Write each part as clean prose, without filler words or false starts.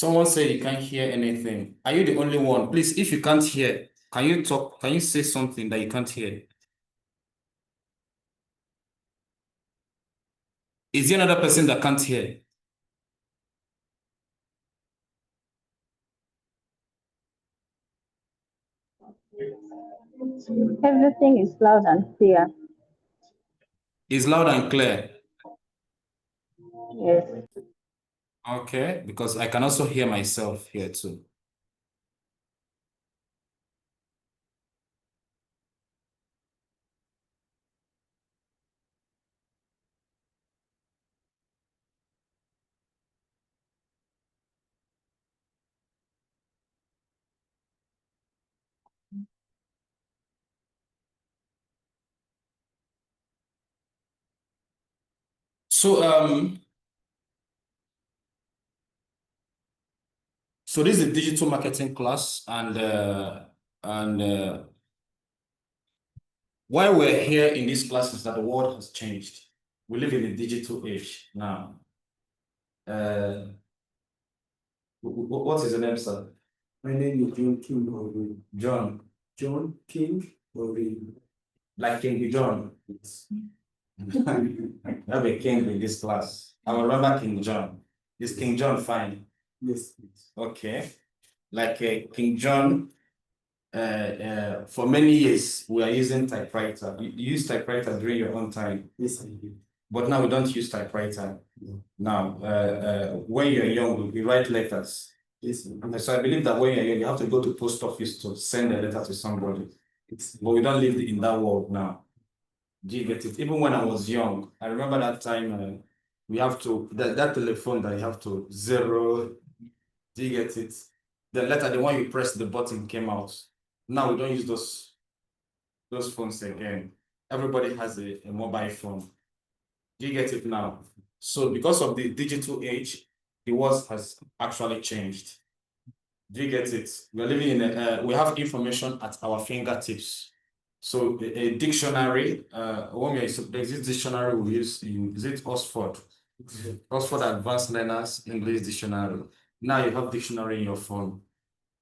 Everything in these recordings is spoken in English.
Someone said you can't hear anything. Are you the only one? Please, if you can't hear, can you talk? Can you say something that you can't hear? Is there another person that can't hear? Everything is loud and clear. It's loud and clear. Yes. Okay, because I can also hear myself here too. So this is a digital marketing class, and why we're here in this class is that the world has changed. We live in a digital age now. What is your name, sir? My name is John King Obi. John. John King Obi. Like King John. Have a king in this class. I will remember King John. Is King John fine? Yes, please. Okay. Like King John, for many years, we are using typewriter. You use typewriter during your own time. Yes, I do. But now we don't use typewriter. No. Now, when you're young, we write letters. Yes, I do. So I believe that when you're young, you have to go to post office to send a letter to somebody. Yes. But we don't live in that world now. Do you get it? Even when I was young, I remember that time we have to, that telephone that you have to zero. Do you get it? The letter, the one you press the button came out. Now we don't use those phones again. Everybody has a mobile phone. Do you get it now? So because of the digital age, the world has actually changed. Do you get it? We're living in we have information at our fingertips. So a dictionary, there's this dictionary we use is it Oxford? Oxford Advanced Learners English Dictionary. Now you have dictionary in your phone.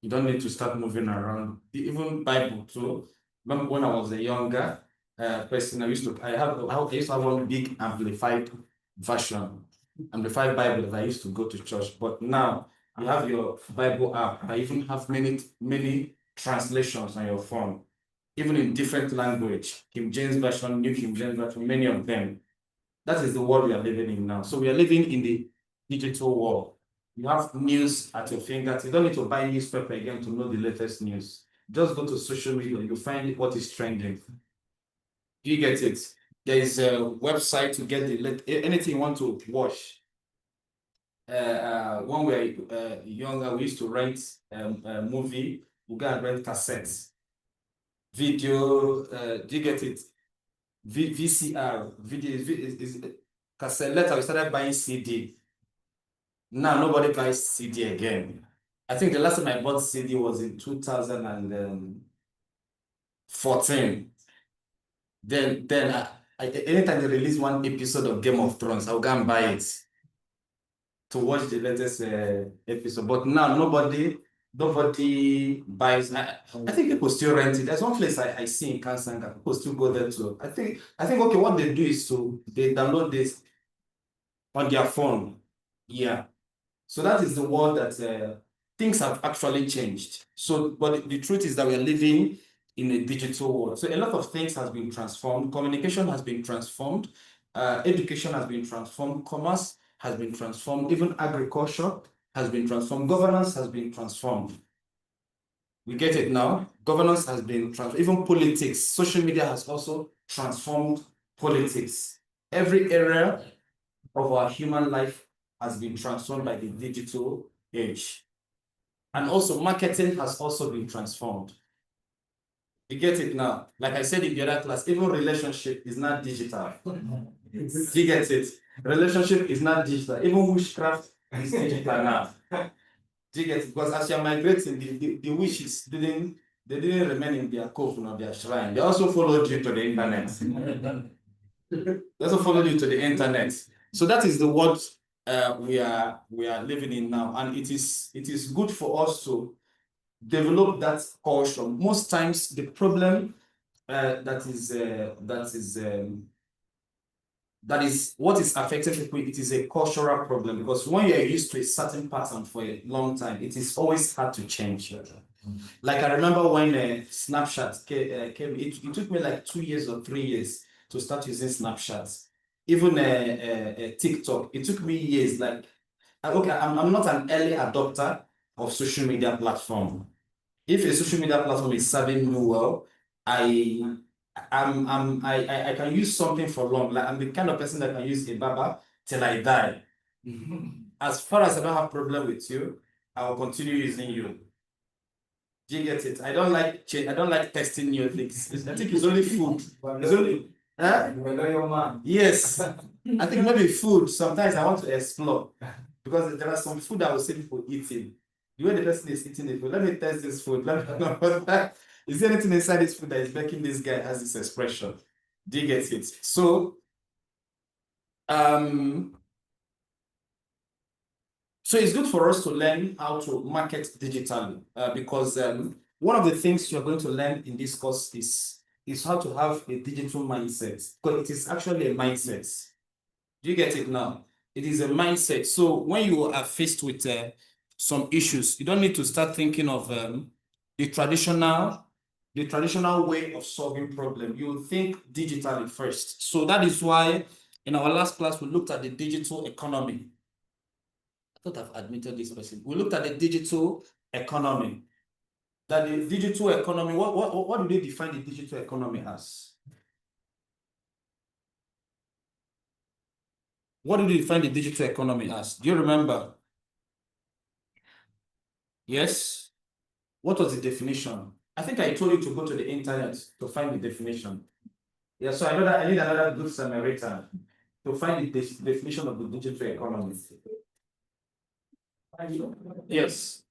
You don't need to start moving around. Even Bible too. Remember when I was a younger person, I used to have one big amplified version, amplified Bible that I used to go to church. But now you have your Bible app. I even have many translations on your phone, even in different language, King James Version, New King James Version, many of them. That is the world we are living in now. So we are living in the digital world. You have news at your fingers. You don't need to buy newspaper again to know the latest news. Just go to social media. You find what is trending. You get it. There is a website to get anything you want to watch. When we were younger, we used to rent a movie. We go and rent cassettes. Video. Do you get it? VCR. Video is cassette. Later we started buying CD. Now nobody buys CD again. I think the last time I bought CD was in 2014. Then anytime they release one episode of Game of Thrones, I'll go and buy it to watch the latest episode. But now nobody buys. I think people still rent it. There's one place I see in Kansanga. People still go there too. I think okay, what they do is they download this on their phone. Yeah. So that is the world that things have actually changed. So, but the truth is that we are living in a digital world. So a lot of things has been transformed. Communication has been transformed. Education has been transformed. Commerce has been transformed. Even agriculture has been transformed. Governance has been transformed. We get it now. Governance has been transformed. Even politics. Social media has also transformed politics. Every area of our human life has been transformed by the digital age. And also marketing has also been transformed. You get it now. Like I said in the other class, even relationship is not digital. You get it? Relationship is not digital. Even witchcraft is digital now. Do you get it? Because as you're migrating, the witches didn't remain in their coven or their shrine. They also followed you to the internet. They also followed you to the internet. So that is the world we are living in now, and it is good for us to develop that caution. Most times, the problem that is what is affecting people. It is a cultural problem, because when you are used to a certain pattern for a long time, it is always hard to change. Like I remember when Snapchat came, it took me like 2 years or 3 years to start using Snapchat. Even TikTok, it took me years. Like, okay, I'm not an early adopter of social media platform. If a social media platform is serving me well, I can use something for long. Like, I'm the kind of person that can use a baba till I die. As far as I don't have problem with you, I will continue using you. Do you get it? I don't like change. I don't like testing new things. I think it's only food. It's only, yes. I think maybe food. Sometimes I want to explore, because there are some food I will see people eating. The way the person is eating the food, let me test this food. Let me know what that. Is there anything inside this food that is making this guy has this expression? Do you get it? So, so it's good for us to learn how to market digitally, because one of the things you're going to learn in this course is how to have a digital mindset, because it is actually a mindset. Do you get it now? It is a mindset. So when you are faced with some issues, you don't need to start thinking of the traditional way of solving problem. You think digitally first. So that is why in our last class we looked at the digital economy. I thought I've admitted this person. We looked at the digital economy. That the digital economy, what do they define the digital economy as? What do they define the digital economy as? Do you remember? Yes? What was the definition? I think I told you to go to the internet to find the definition. Yeah, so I need another good Samaritan to find the definition of the digital economy. Yes.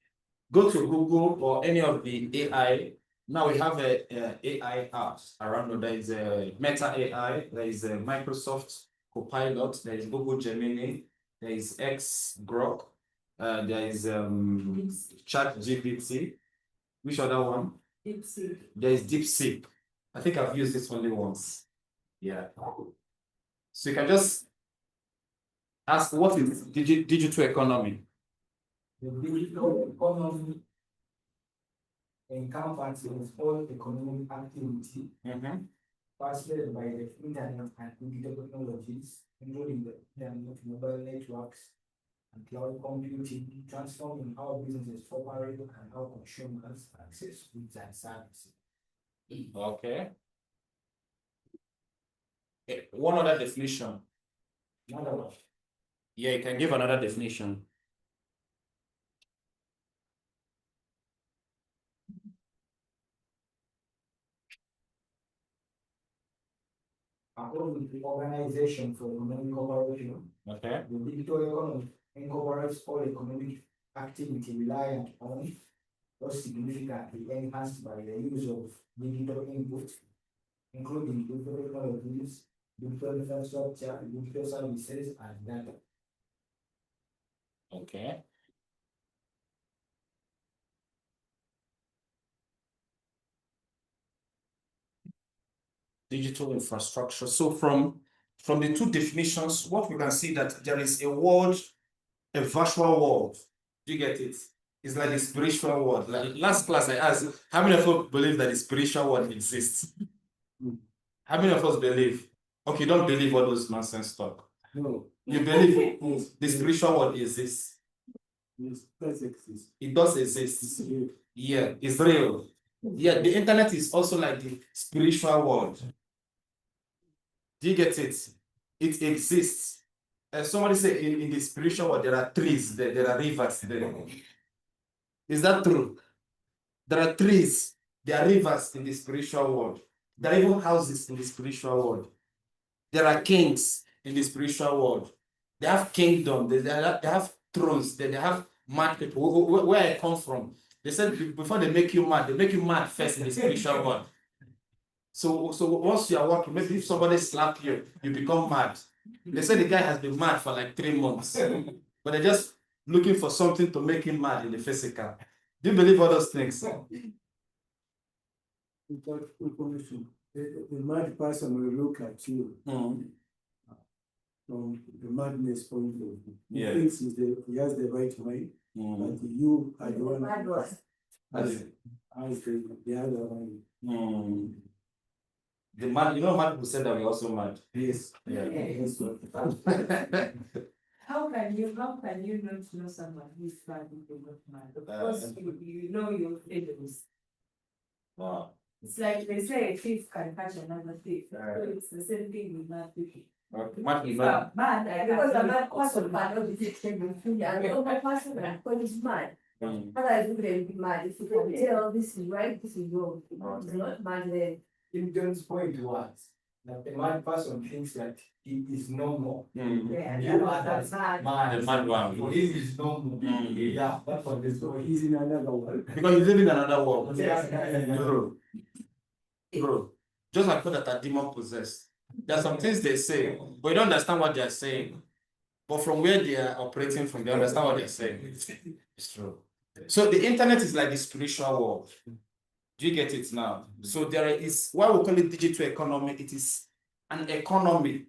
Go to Google or any of the AI. Now we have AI apps around. There is a Meta AI, there is a Microsoft Copilot, there is Google Gemini, there is X Grok, there is ChatGPT. Which other one? DeepSeek. There is DeepSeek. I think I've used this only once. Yeah. So you can just ask, what is digital economy? The digital economy encompasses all economic activity fostered by the internet and digital technologies, including the internet, mobile networks, and cloud computing, transforming how businesses operate and how consumers access goods and services. Okay. One other definition. Another one. Yeah, you can give another definition. According to the Organization for Economic Cooperation, Okay. the digital economy incorporates all economic activity reliant on or significantly enhanced by the use of digital input, including digital technologies, digital infrastructure, digital services, and data. Okay. Digital infrastructure. So from the two definitions, what we can see that there is a world, a virtual world. Do you get it? It's like the spiritual world. Like last class I asked, how many of us believe that the spiritual world exists? How many of us believe? Okay, don't believe all those nonsense talk. No. You believe the spiritual world exists? It does exist. It does exist. Yeah, it's real. Yeah, the internet is also like the spiritual world. Do you get it? It exists. Somebody say in the spiritual world there are trees, there are rivers there. Is that true? There are trees, there are rivers in the spiritual world. There are even houses in the spiritual world. There are kings in the spiritual world. They have kingdom, they have thrones, they have mad people. Where I come from, they said before they make you mad first in the spiritual world. So once you are walking, maybe if somebody slap you, you become mad. They say the guy has been mad for like 3 months, but they're just looking for something to make him mad in the physical. Do you believe all those things? The mad person will look at you from the madness point of view. He thinks he has the right mind, but you are the one has the other mind. The mad, you know, mad people said that we're also mad. Yes. Yeah. That's what How can you not know someone who's bad if you're not mad? Of course, you know your enemies. Wow. It's like they say a thief can catch another thief. So it's the same thing with mad people. Okay. Mad If people. I'm mad, Because I'm not person mad, not the person and the other person when he's mad. Otherwise, you wouldn't be mad if you can tell this is right, this is wrong. It's not mad then. In John's point was that the mad person thinks that he is normal. Yeah, You are that's that mad. The mad one. For him is normal. Yeah, that's what this. So he's in another world. Because you live in another world. Yeah. Bro, just like people that are demon possessed. There are some things they say, but you don't understand what they are saying. But from where they are operating from, they understand what they're saying. It's true. So the internet is like the spiritual world. Do you get it now? So there is why we call it digital economy. It is an economy.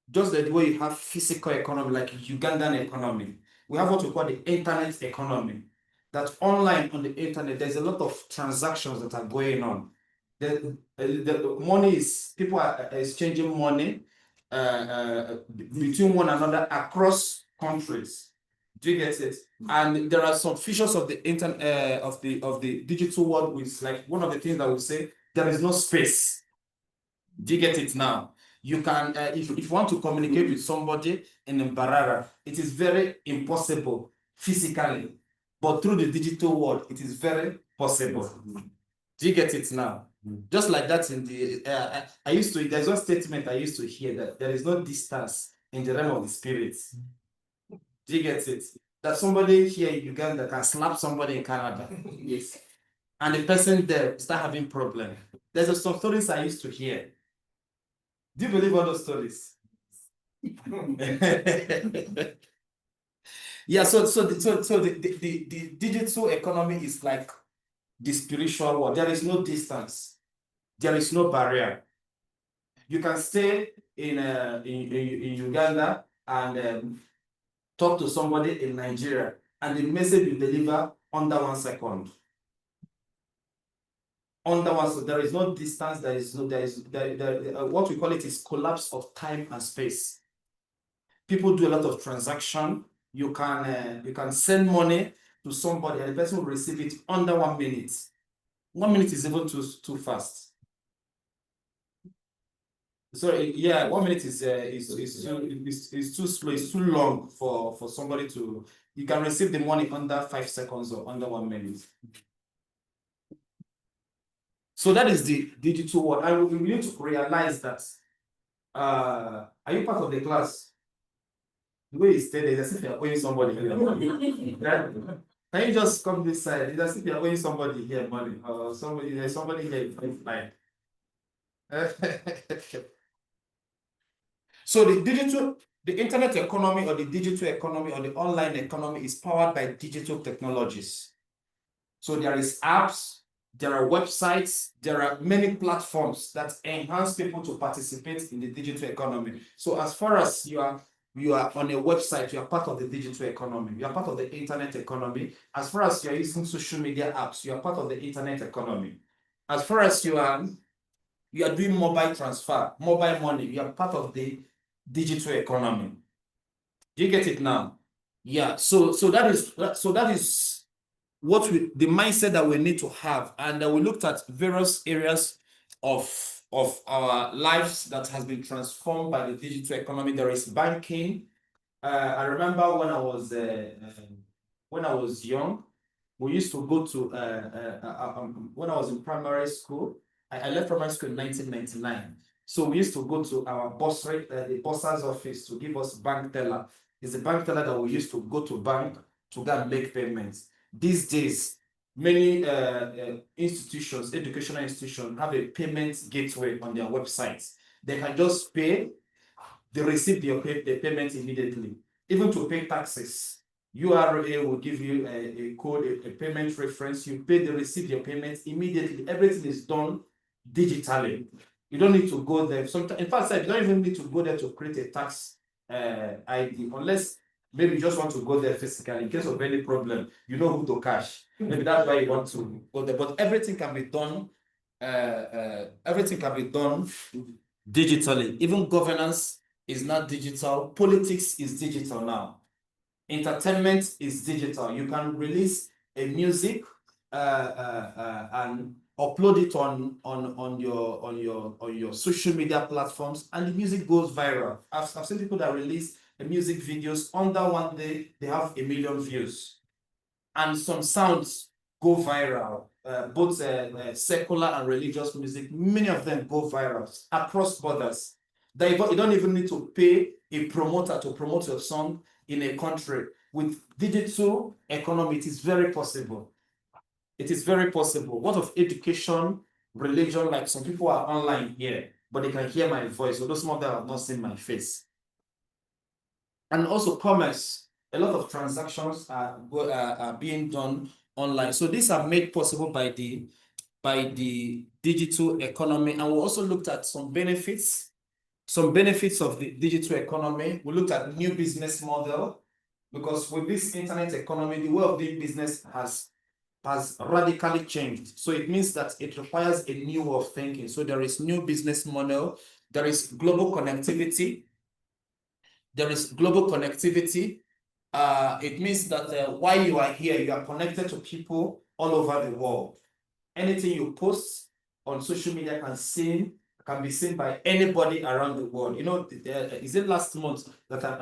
Just the way you have physical economy, like Ugandan economy. We have what we call the internet economy. That online on the internet, there's a lot of transactions that are going on. The money is, people are exchanging money between one another across countries. Do you get it? And there are some features of the internet of the digital world, which is like one of the things that we say there is no space. Do you get it now? You can if you want to communicate with somebody in Mbarara, it is very impossible physically, but through the digital world, it is very possible. Do you get it now? Just like that in the I used to, there's one statement I used to hear that there is no distance in the realm of the spirits. Do you get it? That somebody here in Uganda can slap somebody in Canada. Yes. And the person there start having problem. There's some stories I used to hear. Do you believe all those stories? Yeah, so the digital economy is like the spiritual world. There is no distance. There is no barrier. You can stay in Uganda and talk to somebody in Nigeria, and the message you deliver under 1 second. Under 1 second, there is no distance. There is no what we call it is collapse of time and space. People do a lot of transaction. You can send money to somebody, and the person will receive it under 1 minute. 1 minute is even too fast. So yeah, 1 minute is too slow. It's too long for somebody to. You can receive the money under 5 seconds or under 1 minute. So that is the digital world, and we need to realize that. Are you part of the class? The way you stay there, as if you're owing somebody here money. Can you just come this side? It's as if you're owing somebody here money, or there's somebody here like. So the internet economy, or the digital economy, or the online economy is powered by digital technologies. So there is apps, there are websites, there are many platforms that enhance people to participate in the digital economy. So as far as you are on a website, you are part of the digital economy. You are part of the internet economy. As far as you are using social media apps, you are part of the internet economy. As far as you are doing mobile transfer, mobile money, you are part of the digital economy. Do you get it now? Yeah. So that is what the mindset that we need to have, and we looked at various areas of our lives that has been transformed by the digital economy. There is banking. I remember when I was young, we used to go to when I was in primary school. I left primary school in 1999. So we used to go to our bursary, the bursar's office, to give us bank teller. It's a bank teller that we used to go to bank to go and make payments. These days, many institutions, educational institutions, have a payment gateway on their websites. They can just pay they receive the payment immediately. Even to pay taxes, URA will give you a code, a payment reference. You pay, they receive your payments immediately. Everything is done digitally. You don't need to go there. Sometimes, in fact, you don't even need to go there to create a tax ID, unless maybe you just want to go there physically in case of any problem. You know who to cash. Maybe that's why you want to go there. But everything can be done. Everything can be done digitally. Even governance is not digital. Politics is digital now. Entertainment is digital. You can release a music and upload it on your social media platforms, and the music goes viral. I've seen people that release music videos under one day, they have 1 million views, and some sounds go viral. Both secular and religious music, many of them go viral across borders. You don't even need to pay a promoter to promote your song in a country. With digital economy, it is very possible. It is very possible. What of education, religion? Like some people are online here, but they can hear my voice, although some of them have not seen my face. And also commerce. A lot of transactions are being done online. So these are made possible by the digital economy. And we also looked at some benefits of the digital economy. We looked at new business model, because with this internet economy, the way of doing business has radically changed. So it means that it requires a new way of thinking. So there is new business model, there is global connectivity. It means that while you are here, you are connected to people all over the world. Anything you post on social media can be seen by anybody around the world. You know, is it last month that an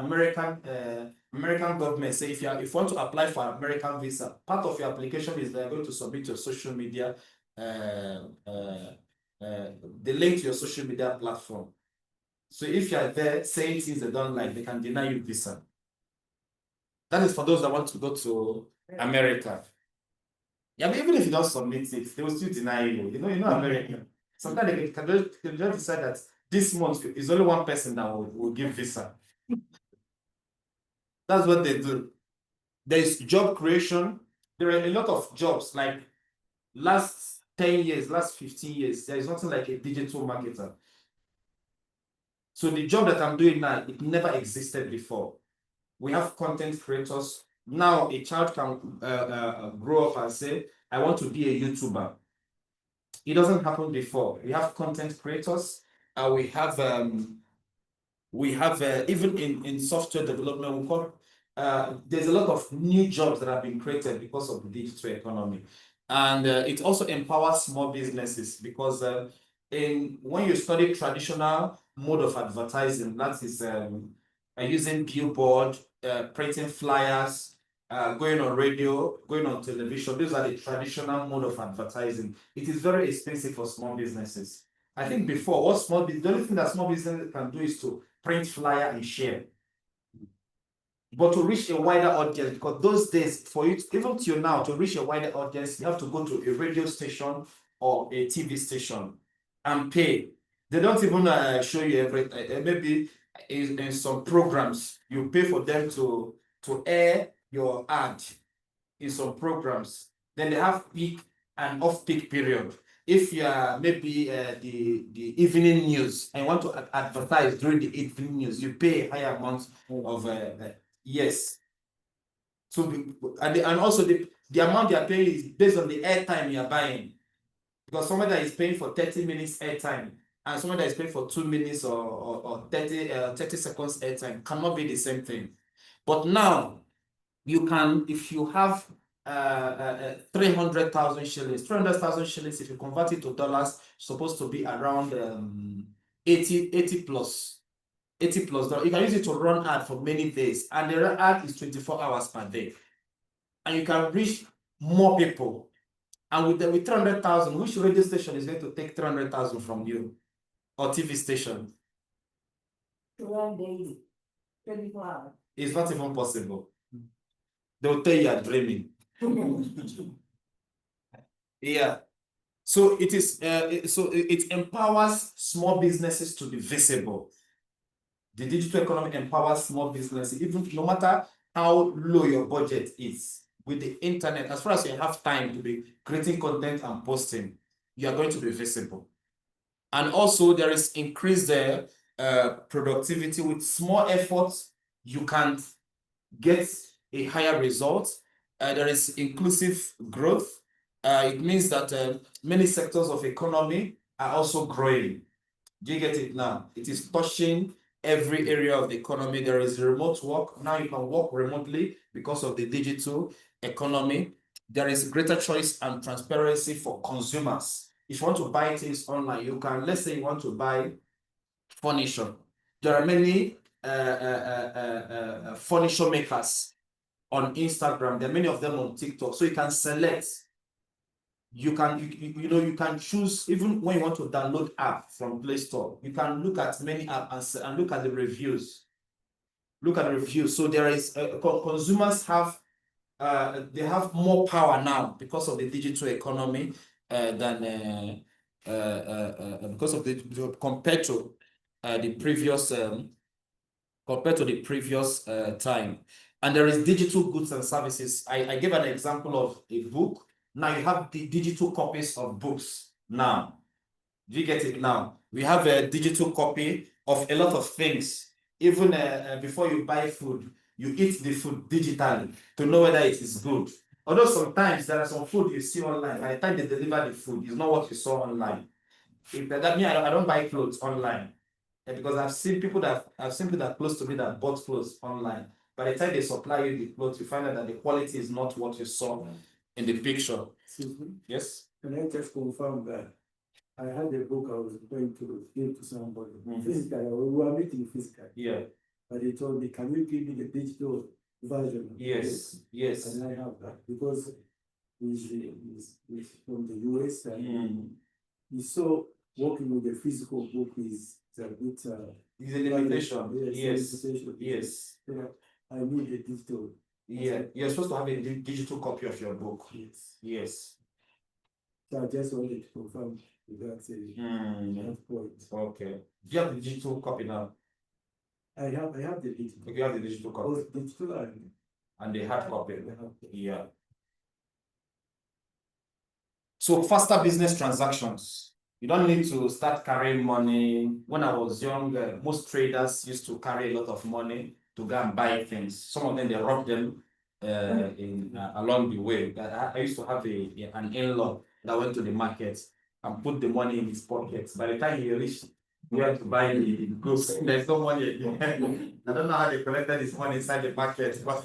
American government say if you want to apply for an American visa, part of your application is they're going to submit your social media, the link to your social media platform. So if you are there saying things they don't like, they can deny you visa. That is for those that want to go to America. Yeah, but even if you don't submit it, they will still deny you. You know America. Sometimes they can just decide that this month is only one person that will give visa. That's what they do. There is job creation. There are a lot of jobs, like last 10 years, last 15 years, there is nothing like a digital marketer. So the job that I'm doing now, it never existed before. We have content creators. Now a child can grow up and say, I want to be a YouTuber. It doesn't happen before. We have content creators. We have even in software development, there's a lot of new jobs that have been created because of the digital economy. And it also empowers small businesses, because when you study traditional mode of advertising, that is using billboard, printing flyers, going on radio, going on television. These are the traditional mode of advertising. It is very expensive for small businesses. I think before, the only thing that small businesses can do is to print flyer and share. But to reach a wider audience, because those days, for you, even till now, to reach a wider audience, you have to go to a radio station or a TV station and pay. They don't even show you everything. Maybe in some programs, you pay for them to air your ad in some programs. Then they have peak and off-peak period. If you are maybe the evening news and want to advertise during the evening news, you pay a higher amount of yes. So and also the amount you are paying is based on the airtime you are buying. Because somebody that is paying for 30 minutes airtime and somebody that is paying for 2 minutes or 30 seconds airtime cannot be the same thing. But now you can, if you have 300,000 shillings, 300,000 shillings, if you convert it to dollars, supposed to be around 80 plus dollars. You can use it to run ad for many days, and the ad is 24 hours per day, and you can reach more people. And with 300,000, which radio station is going to take 300,000 from you, or TV station? One day, 24 hours. It's not even possible. They'll tell you are dreaming. Yeah. So it is. So it empowers small businesses to be visible. The digital economy empowers small businesses, even no matter how low your budget is. With the internet, as far as you have time to be creating content and posting, you are going to be visible. And also there is increased productivity. With small efforts, you can get a higher result. There is inclusive growth. It means that many sectors of economy are also growing. Do you get it now? It is touching every area of the economy. There is remote work. Now you can work remotely because of the digital economy. There is greater choice and transparency for consumers. If you want to buy things online, you can, let's say you want to buy furniture. There are many furniture makers on Instagram. There are many of them on TikTok. So you can select. You can choose, even when you want to download app from Play Store, you can look at many apps and look at the reviews. Look at the reviews. So there is consumers have they have more power now because of the digital economy than because of the compared to the previous time. And there is digital goods and services. I gave an example of a book. Now you have the digital copies of books now. Do you get it now? We have a digital copy of a lot of things. Even before you buy food, you eat the food digitally to know whether it is good. Although sometimes there are some food you see online, by the time they deliver the food, it's not what you saw online. That means I don't buy clothes online. Because I've seen people that are close to me that bought clothes online. By the time they supply you the clothes, you find out that the quality is not what you saw in the picture. Excuse me. Yes. Can I just confirm that I had a book I was going to give to somebody physically? We were meeting physically. Yeah. But they told me, can you give me the digital version? Yes. Yes. And I have that because he's from the US and he's so working with the physical book is a bit It's a limitation. Yes. Yes. Yeah, I need the digital. Yeah. You're supposed to have a digital copy of your book. Yes. Yes. So I just wanted to confirm that's that point. Okay. Do you have the digital copy now? I have the digital. You have the digital copy. Both digital And the hard copy. the hard copy. Yeah. So faster business transactions. You don't need to start carrying money. When I was young, most traders used to carry a lot of money to go and buy things. Some of them, they rob them along the way. I used to have an in-law that went to the market and put the money in his pocket. By the time he reached where to buy the goods, there's no money again. I don't know how they collected his money inside the market, but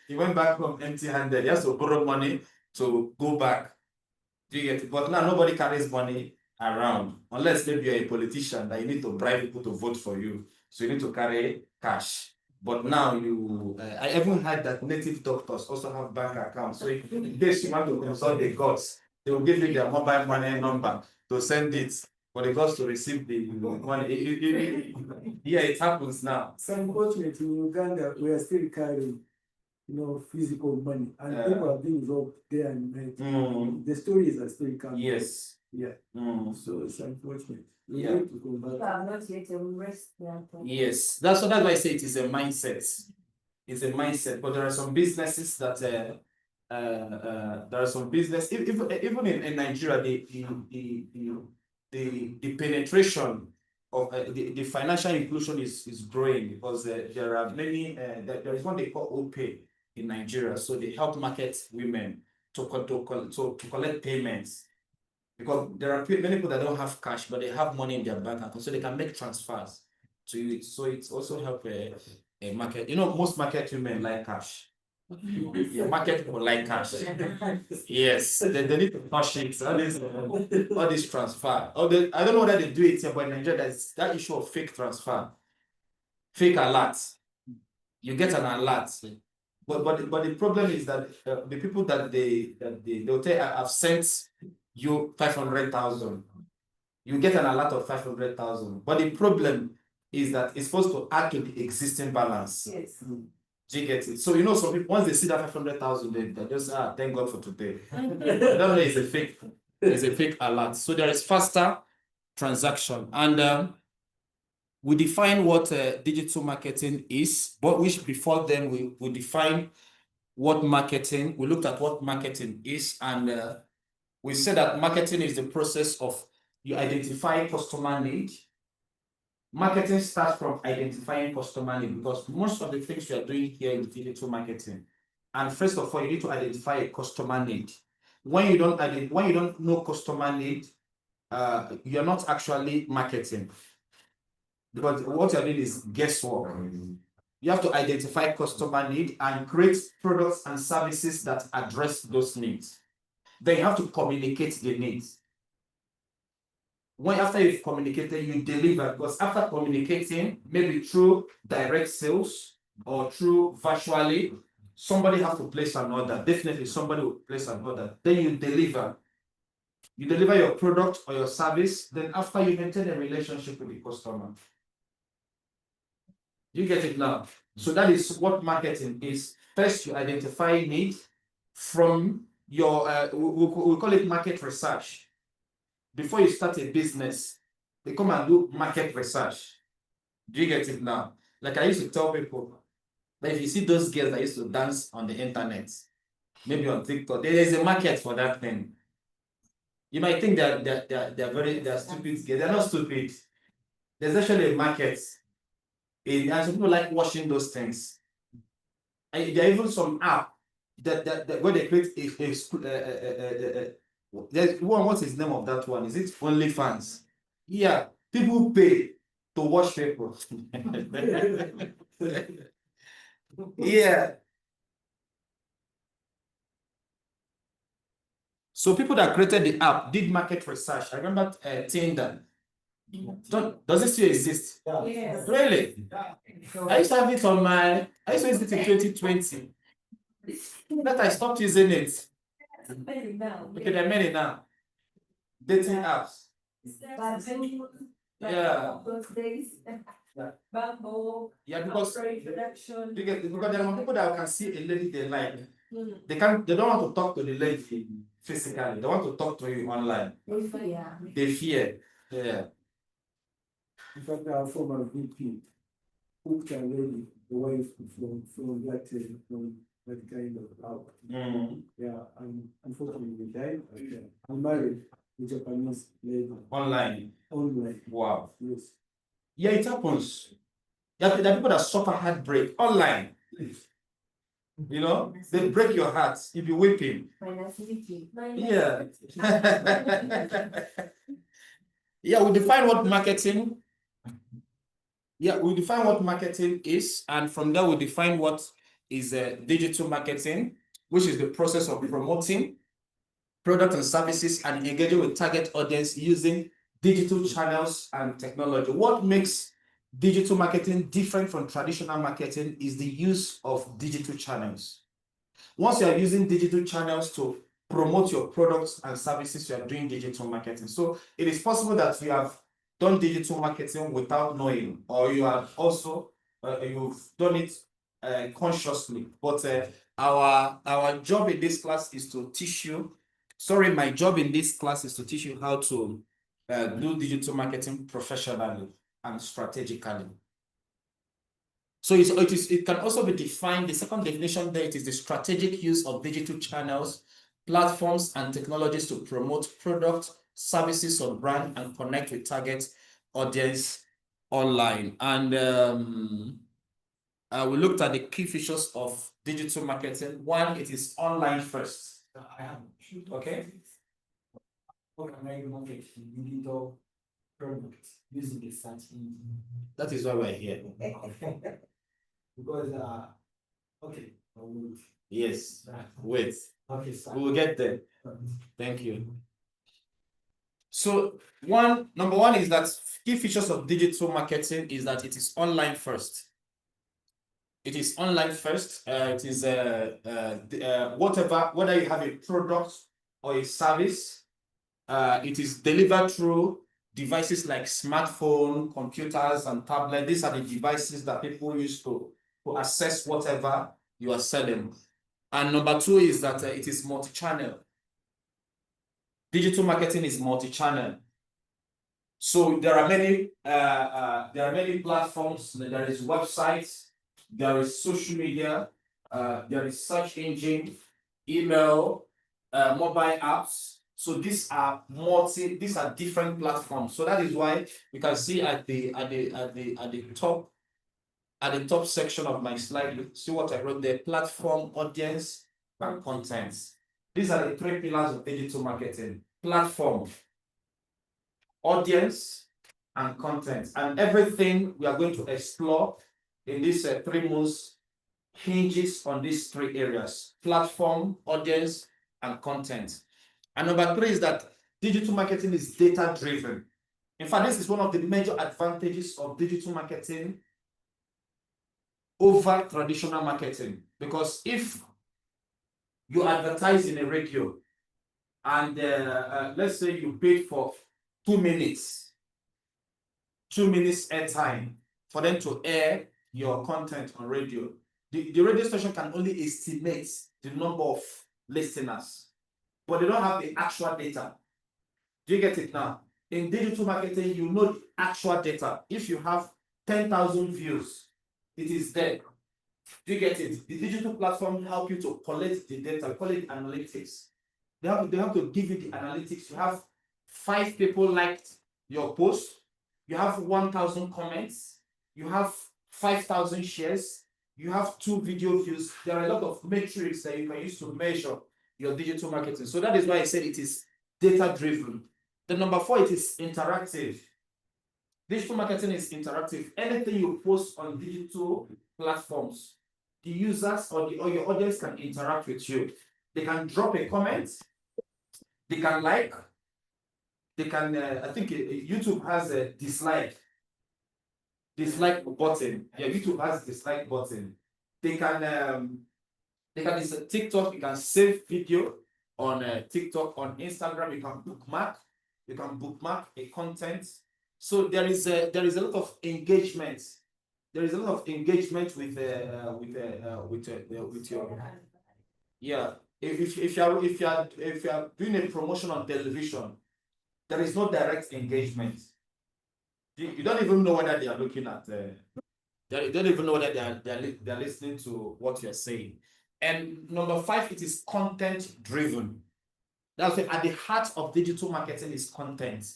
he went back home empty-handed. He has to borrow money to go back. Do you get it? But now nobody carries money around, unless maybe you're a politician that you need to bribe people to vote for you. So you need to carry cash. But now I even heard that native doctors also have bank accounts. So in case you want to consult the gods, they will give you their mobile money number to send it for the gods to receive the money. Yeah, it happens now. Unfortunately, in Uganda, we are still carrying, physical money, and people are being robbed day and night. The stories are still coming. Yes. Yeah. So it's unfortunate. We Yeah. need to go back. I'm not yet embraced that. Yes, that's why I say it is a mindset. It's a mindset, but there are some businesses that there are some business even in Nigeria the penetration of the financial inclusion is growing because there are many there is one they call OPay in Nigeria, so they help market women to collect payments. Because there are many people that don't have cash, but they have money in their bank account, so they can make transfers to you. So it's also help a market. Most market women like cash. Yeah, market people like cash. Yes, they need to cash it. All this transfer. I don't know whether they do it here, but in Nigeria, there's that issue of fake transfer, fake alert. You get an alert. But the problem is that the people they'll tell I've sent you 500,000. You get an alert of 500,000. But the problem is that it's supposed to add to the existing balance. Yes. Do you get it? So some people, once they see that 500,000, they just thank God for today. I don't know, it's a fake alert. So there is faster transaction. And we define what digital marketing is, but which before then we define what marketing, we looked at what marketing is, and we said that marketing is the process of you identify customer need. Marketing starts from identifying customer need because most of the things we are doing here in digital marketing. And first of all, you need to identify a customer need. When you don't know customer need, you're not actually marketing. Because what you're doing is guesswork. You have to identify customer need and create products and services that address those needs. Then you have to communicate the needs. After you've communicated, you deliver, because after communicating, maybe through direct sales or through virtually, somebody has to place an order. Definitely somebody will place an order. Then you deliver. You deliver your product or your service. Then after you maintain a relationship with the customer. You get it now? So that is what marketing is. First, you identify need from your, we call it market research. Before you start a business, they come and do market research. Do you get it now? Like I used to tell people, that if you see those girls that used to dance on the internet, maybe on TikTok, there is a market for that thing. You might think they're stupid girls. They're not stupid. There's actually a market. And some people like watching those things. And there are even some app that where they create there's one. What's his name of that one? Is it OnlyFans? Yeah, people pay to watch people. Yeah. So people that created the app did market research. I remember Tinder. Does it still exist? Yes. Really? I used to have it on my. I used to use it in 2020. But I stopped using it. Okay, there are many now. Dating apps. Yeah. Yeah, because there are people that can see a lady they like. They don't want to talk to the lady physically. They want to talk to you online. They fear. Yeah. In fact, our former VP hooked a lady away from that kind of out. Yeah, and unfortunately we died. I'm married a Japanese lady. Online. Online. Wow. Yes. Yeah, it happens. There are people that suffer heartbreak online. You know, they break your heart if you're weeping. Yeah. Yeah, we define what marketing. Yeah, we define what marketing is, and from there we define what is digital marketing, which is the process of promoting products and services and engaging with target audience using digital channels and technology. What makes digital marketing different from traditional marketing is the use of digital channels. Once you are using digital channels to promote your products and services, you are doing digital marketing. So it is possible that you have done digital marketing without knowing, or you have also you've done it consciously. But our job in this class is to teach you. Sorry, my job in this class is to teach you how to do digital marketing professionally and strategically. So it can also be defined. The second definition there, it is the strategic use of digital channels, platforms, and technologies to promote products, services, or brand and connect with target audience online. And we looked at the key features of digital marketing. One, it is online first. Okay. What can I market digital products using the search engine? That is why we're here. Because okay, wait. Yes, wait. Okay, sir. We will get there. Thank you. So number one is that key features of digital marketing is that it is online first. It is online first. It is whether you have a product or a service, it is delivered through devices like smartphone, computers, and tablets. These are the devices that people use to access whatever you are selling. And number two is that it is multi-channel. Digital marketing is multi-channel. So there are many platforms. There is websites, there is social media, there is search engine, email, mobile apps. So these are different platforms. So that is why you can see at the top section of my slide, you see what I wrote there: platform, audience, and content. These are the three pillars of digital marketing: platform, audience, and content. And everything we are going to explore in these 3 months hinges on these 3 areas: platform, audience, and content. And number 3 is that digital marketing is data driven. In fact, this is one of the major advantages of digital marketing over traditional marketing, because if you advertise in a radio and let's say you paid for 2 minutes airtime for them to air your content on radio, the radio station can only estimate the number of listeners, but they don't have the actual data. Do you get it now? In digital marketing, you know the actual data. If you have 10,000 views, it is there. Do you get it? The digital platform help you to collect the data, call it analytics. They have to give you the analytics. You have 5 people liked your post, you have 1,000 comments, you have 5,000 shares, you have 2 video views. There are a lot of metrics that you can use to measure your digital marketing. So that is why I said it is data driven. The number 4, it is interactive. Digital marketing is interactive. Anything you post on digital platforms, the users or your audience can interact with you. They can drop a comment, they can like, they can, I think YouTube has a dislike button. Yeah, YouTube has a dislike button. They can, it's a TikTok, you can save video on TikTok, on Instagram, you can bookmark a content. So there is a lot of engagement. There is a lot of engagement with your, yeah. If you are doing a promotion on television, there is no direct engagement. You don't even know whether they are looking at. They don't even know whether they are listening to what you are saying. And number 5, it is content driven. That's why at the heart of digital marketing is content.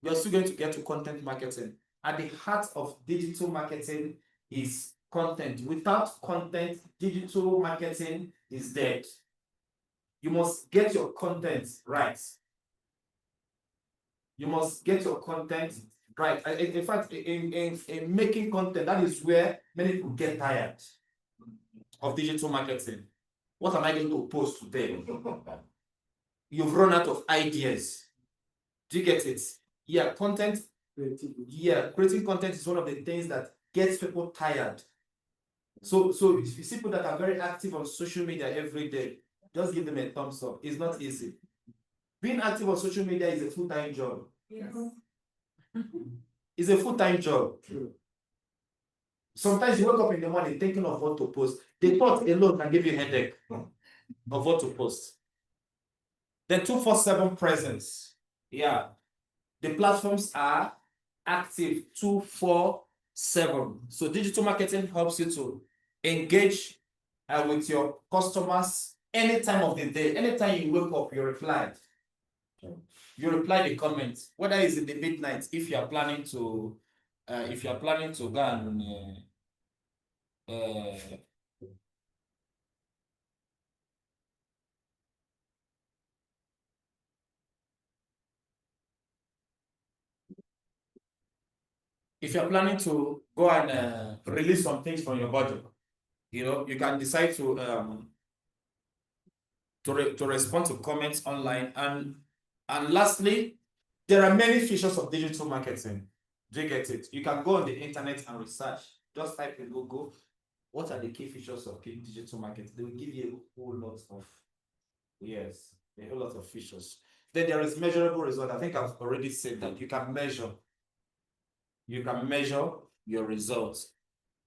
We are still going to get to content marketing. At the heart of digital marketing is content. Without content, digital marketing is dead. You must get your content right. You must get your content right. In fact, in making content, that is where many people get tired of digital marketing. What am I going to post today? You've run out of ideas. Do you get it? Yeah, content. Yeah, creating content is one of the things that gets people tired. So if you see people that are very active on social media every day, just give them a thumbs up. It's not easy. Being active on social media is a full-time job. Yes. It's a full-time job. True. Sometimes you wake up in the morning thinking of what to post. The thought alone can give you a headache of what to post. The 24/7 presence. Yeah. The platforms are active 24/7. So digital marketing helps you to engage with your customers any time of the day. Anytime you wake up, you reply. You reply the comments, whether it's in the midnight, if you are planning to go and if you're planning to go and release some things from your budget, you can decide to respond to comments online. And lastly, there are many features of digital marketing. Do you get it? You can go on the internet and research. Just type in Google, what are the key features of digital marketing? They will give you a whole lot of features. Then there is measurable result. I think I've already said that you can measure your results.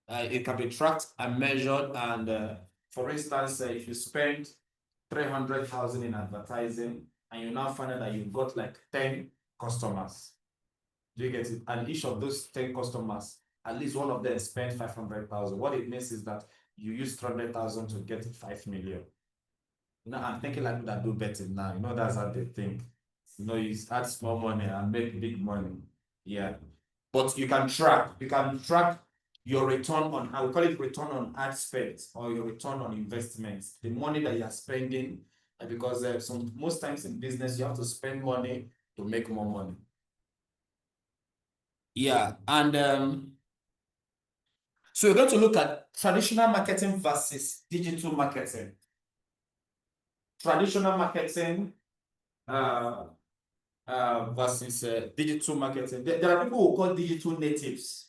It can be tracked and measured. And for instance, if you spend 300,000 in advertising and you now find out that you've got like 10 customers. Do you get it? And each of those 10 customers, at least one of them spent 500,000. What it means is that you use 300,000 to get 5 million. You know, I'm thinking like that do betting now. You know, that's how they think. You know, you add small money and make big money. Yeah. But you can track your return on, I would call it return on ad spend or your return on investments, the money that you are spending, because most times in business, you have to spend money to make more money. Yeah, and so we're going to look at traditional marketing versus digital marketing. Traditional marketing versus digital marketing. There are people who call digital natives.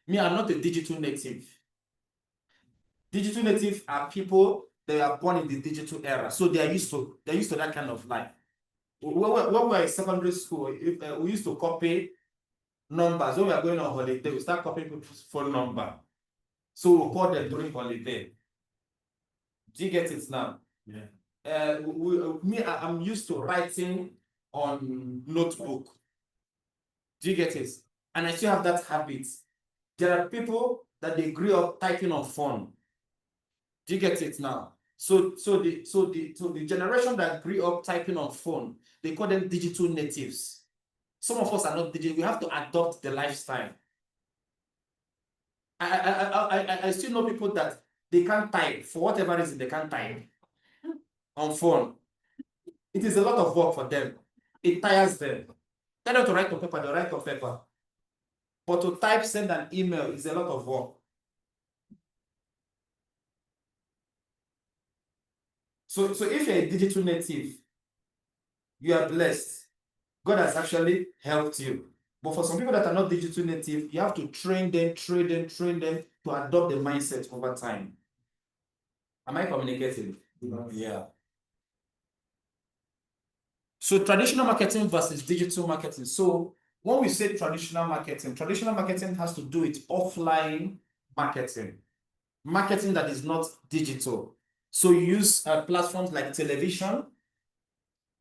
Me, I'm not a digital native. Digital natives are people that are born in the digital era, so they're used to that kind of life. When we were in secondary school, we used to copy numbers. When we are going on holiday, we start copying people's phone number. So we call them during holiday. Do you get it now? Yeah. I'm used to writing on notebook. Do you get it? And I still have that habit. There are people that they grew up typing on phone. Do you get it now? So the generation that grew up typing on phone, they call them digital natives. Some of us are not digital. We have to adopt the lifestyle. I still know people that they can't type for whatever reason. They can't type on phone. It is a lot of work for them. It tires them. Tell them to write on paper, they write on paper. But to type, send an email is a lot of work. So if you're a digital native, you are blessed. God has actually helped you. But for some people that are not digital native, you have to train them to adopt the mindset over time. Am I communicating? Yeah. So traditional marketing versus digital marketing. So when we say traditional marketing has to do with offline marketing. Marketing that is not digital. So you use platforms like television.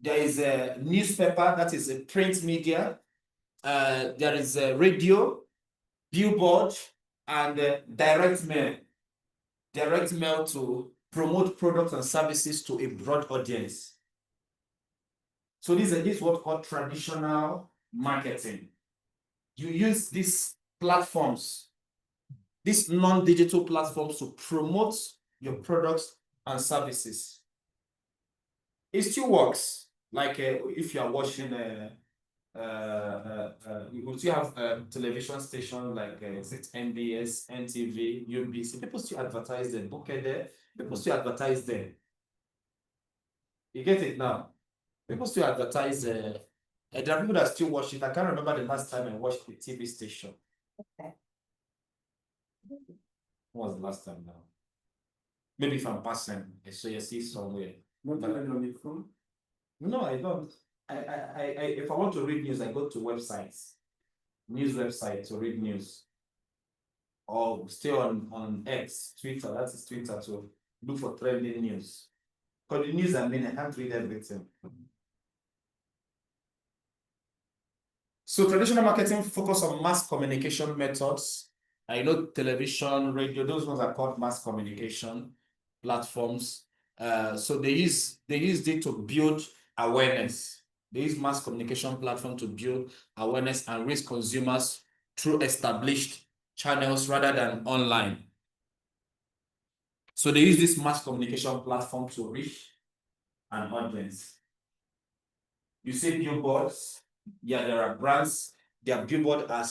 There is a newspaper, that is a print media. There is a radio, billboard, and direct mail. Direct mail to promote products and services to a broad audience. So this is what called traditional marketing. You use these platforms, these non-digital platforms, to promote your products and services. It still works. Like if you are watching you will still have a television station like NBS, NTV, UBC. People still advertise them. Okay, there. People still advertise them. You get it now? People still advertise. There are people that still watch it. I can't remember the last time I watched the TV station. Okay. When was the last time now? Maybe if I'm passing, so you see somewhere. Not even on your phone. No, I don't. If I want to read news, I go to websites, news websites to read news. Or stay on X, Twitter, that is Twitter, to look for trending news. Because the news, I can't read everything. So traditional marketing focus on mass communication methods. I know television, radio, those ones are called mass communication platforms. So they use it to build awareness. They use mass communication platform to build awareness and reach consumers through established channels rather than online. So they use this mass communication platform to reach an audience. You see billboards. Yeah, there are brands. Their billboards are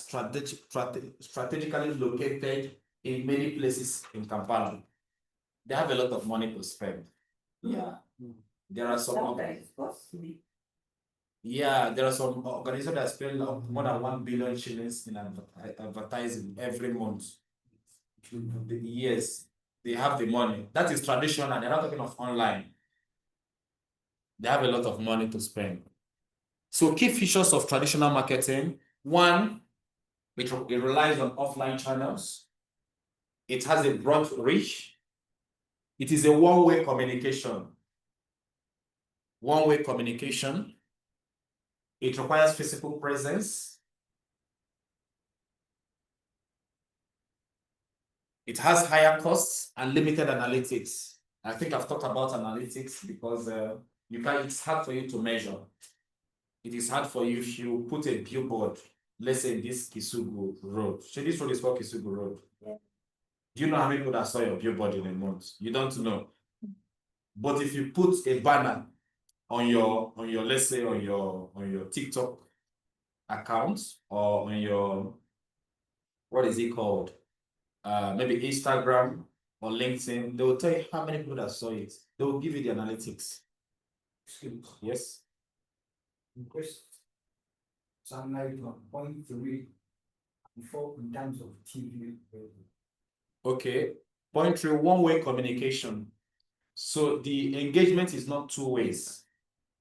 strategically located in many places in Kampala. They have a lot of money to spend. Yeah. There are some. Yeah, there are some organizations that spend more than 1 billion shillings in advertising every month. Yes, they have the money. That is traditional. They're not talking of online. They have a lot of money to spend. So key features of traditional marketing: one, it relies on offline channels. It has a broad reach. It is a one-way communication. One-way communication. It requires physical presence. It has higher costs and limited analytics. I think I've talked about analytics because it's hard for you to measure. It is hard for you if you put a billboard, let's say in this Kisugu Road. So this road is called Kisugu Road. Yeah. Do you know how many people that saw your billboard in a month? You don't know. But if you put a banner on your let's say on your TikTok account or on your, what is it called? Maybe Instagram or LinkedIn, they will tell you how many people that saw it. They will give you the analytics. Yes. Request sunlight on 0.3 and 4 in terms of TV. Okay. 0.3, one-way communication. So the engagement is not two ways.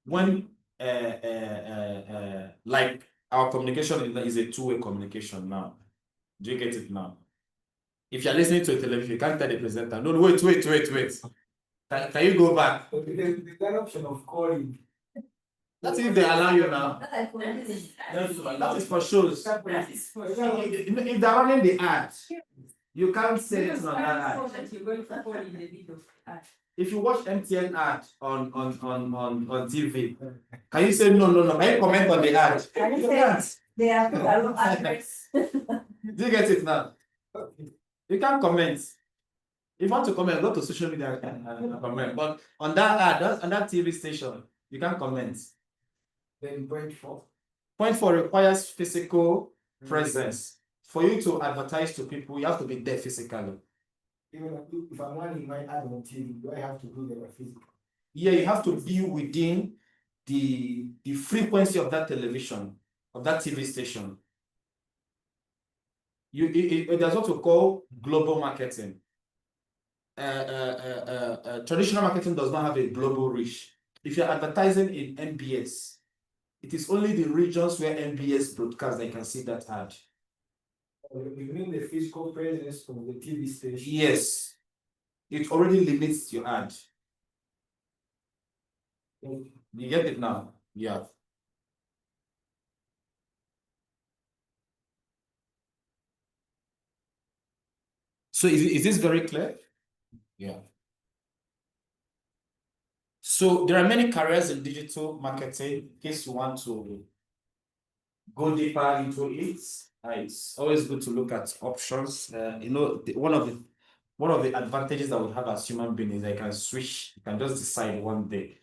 When like our communication is a two-way communication now. Do you get it now? If you're listening to a television, you can't tell the presenter, no, wait. Can you go back? There's that option of calling. That's if they allow you now. That's That is for shows. If they're running the ad, you can't say it's not that ad. You're going to fall in the middle of ad. If you watch MTN ad on TV, can you say no? Can you comment on the ad? You can't. they are address. Do you get it now? You can't comment. If you want to comment, go to social media and comment. But on that ad, on that TV station, you can't comment. Then 0.4. 0.4 requires physical presence. For you to advertise to people, you have to be there physically. Even if I'm running my ad on TV, do I have to do the physical? Yeah, you have to be within the frequency of that television, of that TV station. There's what we call global marketing. Traditional marketing does not have a global reach. If you're advertising in MBS, it is only the regions where MBS broadcasts that you can see that ad. You mean the physical presence of the TV station? Yes, it already limits your ad. You get it now? Yeah. So is this very clear? Yeah. So there are many careers in digital marketing. In case you want to go deeper into it, it's always good to look at options. One of the advantages that we have as human beings is that you can switch. You can just decide one day.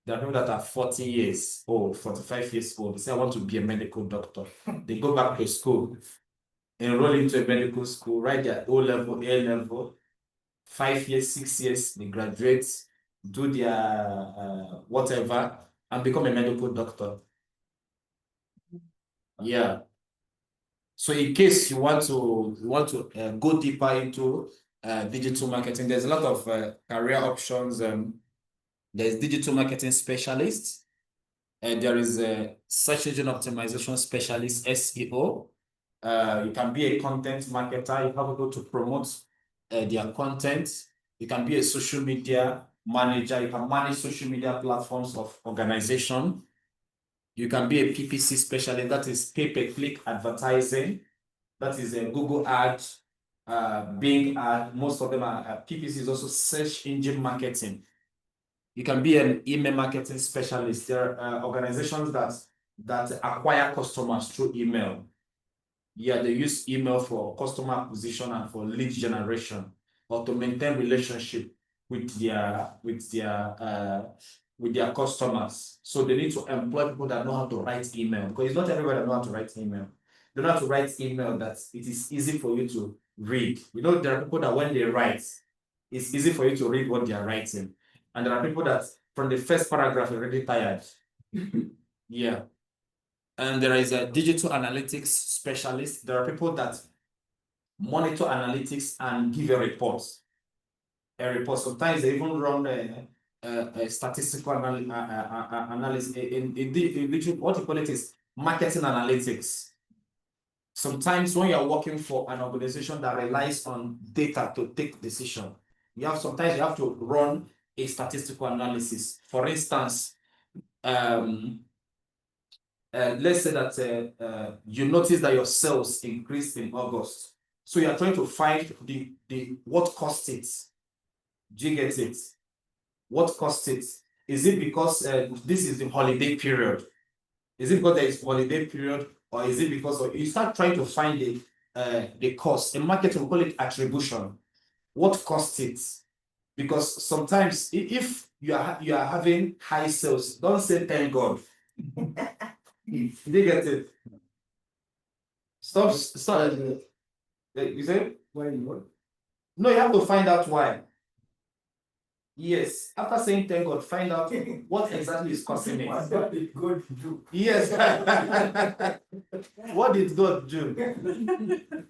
There are people that are 40 years old, 45 years old. They say, I want to be a medical doctor. They go back to school, enroll into a medical school, write their O level, A level, 5 years, 6 years, they graduate, do their whatever, and become a medical doctor. Yeah. So in case you want to go deeper into digital marketing, there's a lot of career options. There's digital marketing specialists, and there is a search engine optimization specialist, SEO. You can be a content marketer. You have to go to promote their content. You can be a social media manager. You can manage social media platforms of organization. You can be a PPC specialist, that is pay-per-click advertising. That is a Google ad, Bing ad. Most of them are PPC is also search engine marketing. You can be an email marketing specialist. There are organizations that acquire customers through email. Yeah, they use email for customer acquisition and for lead generation, or to maintain relationship with their customers. So they need to employ people that know how to write email, because it's not everybody that know how to write email. They know how to write email that it is easy for you to read. There are people that when they write, it's easy for you to read what they are writing. And there are people that from the first paragraph you're already tired. Yeah. And there is a digital analytics specialist. There are people that monitor analytics and give a report. Sometimes they even run a statistical analysis. What you call it is marketing analytics. Sometimes when you're working for an organization that relies on data to take decision, sometimes you have to run a statistical analysis. For instance, let's say that you notice that your sales increased in August. So you are trying to find the what cost it. Do you get it? What cost it? Is it because this is the holiday period? Is it because there is holiday period, or is it because you start trying to find the cost? In marketing, we call it attribution. What cost it? Because sometimes if you are having high sales, don't say thank God. You get it? Stop. You say? Why not? No, you have to find out why. Yes. After saying thank God, find out what exactly is causing it. What did God do? Yes. What did God do?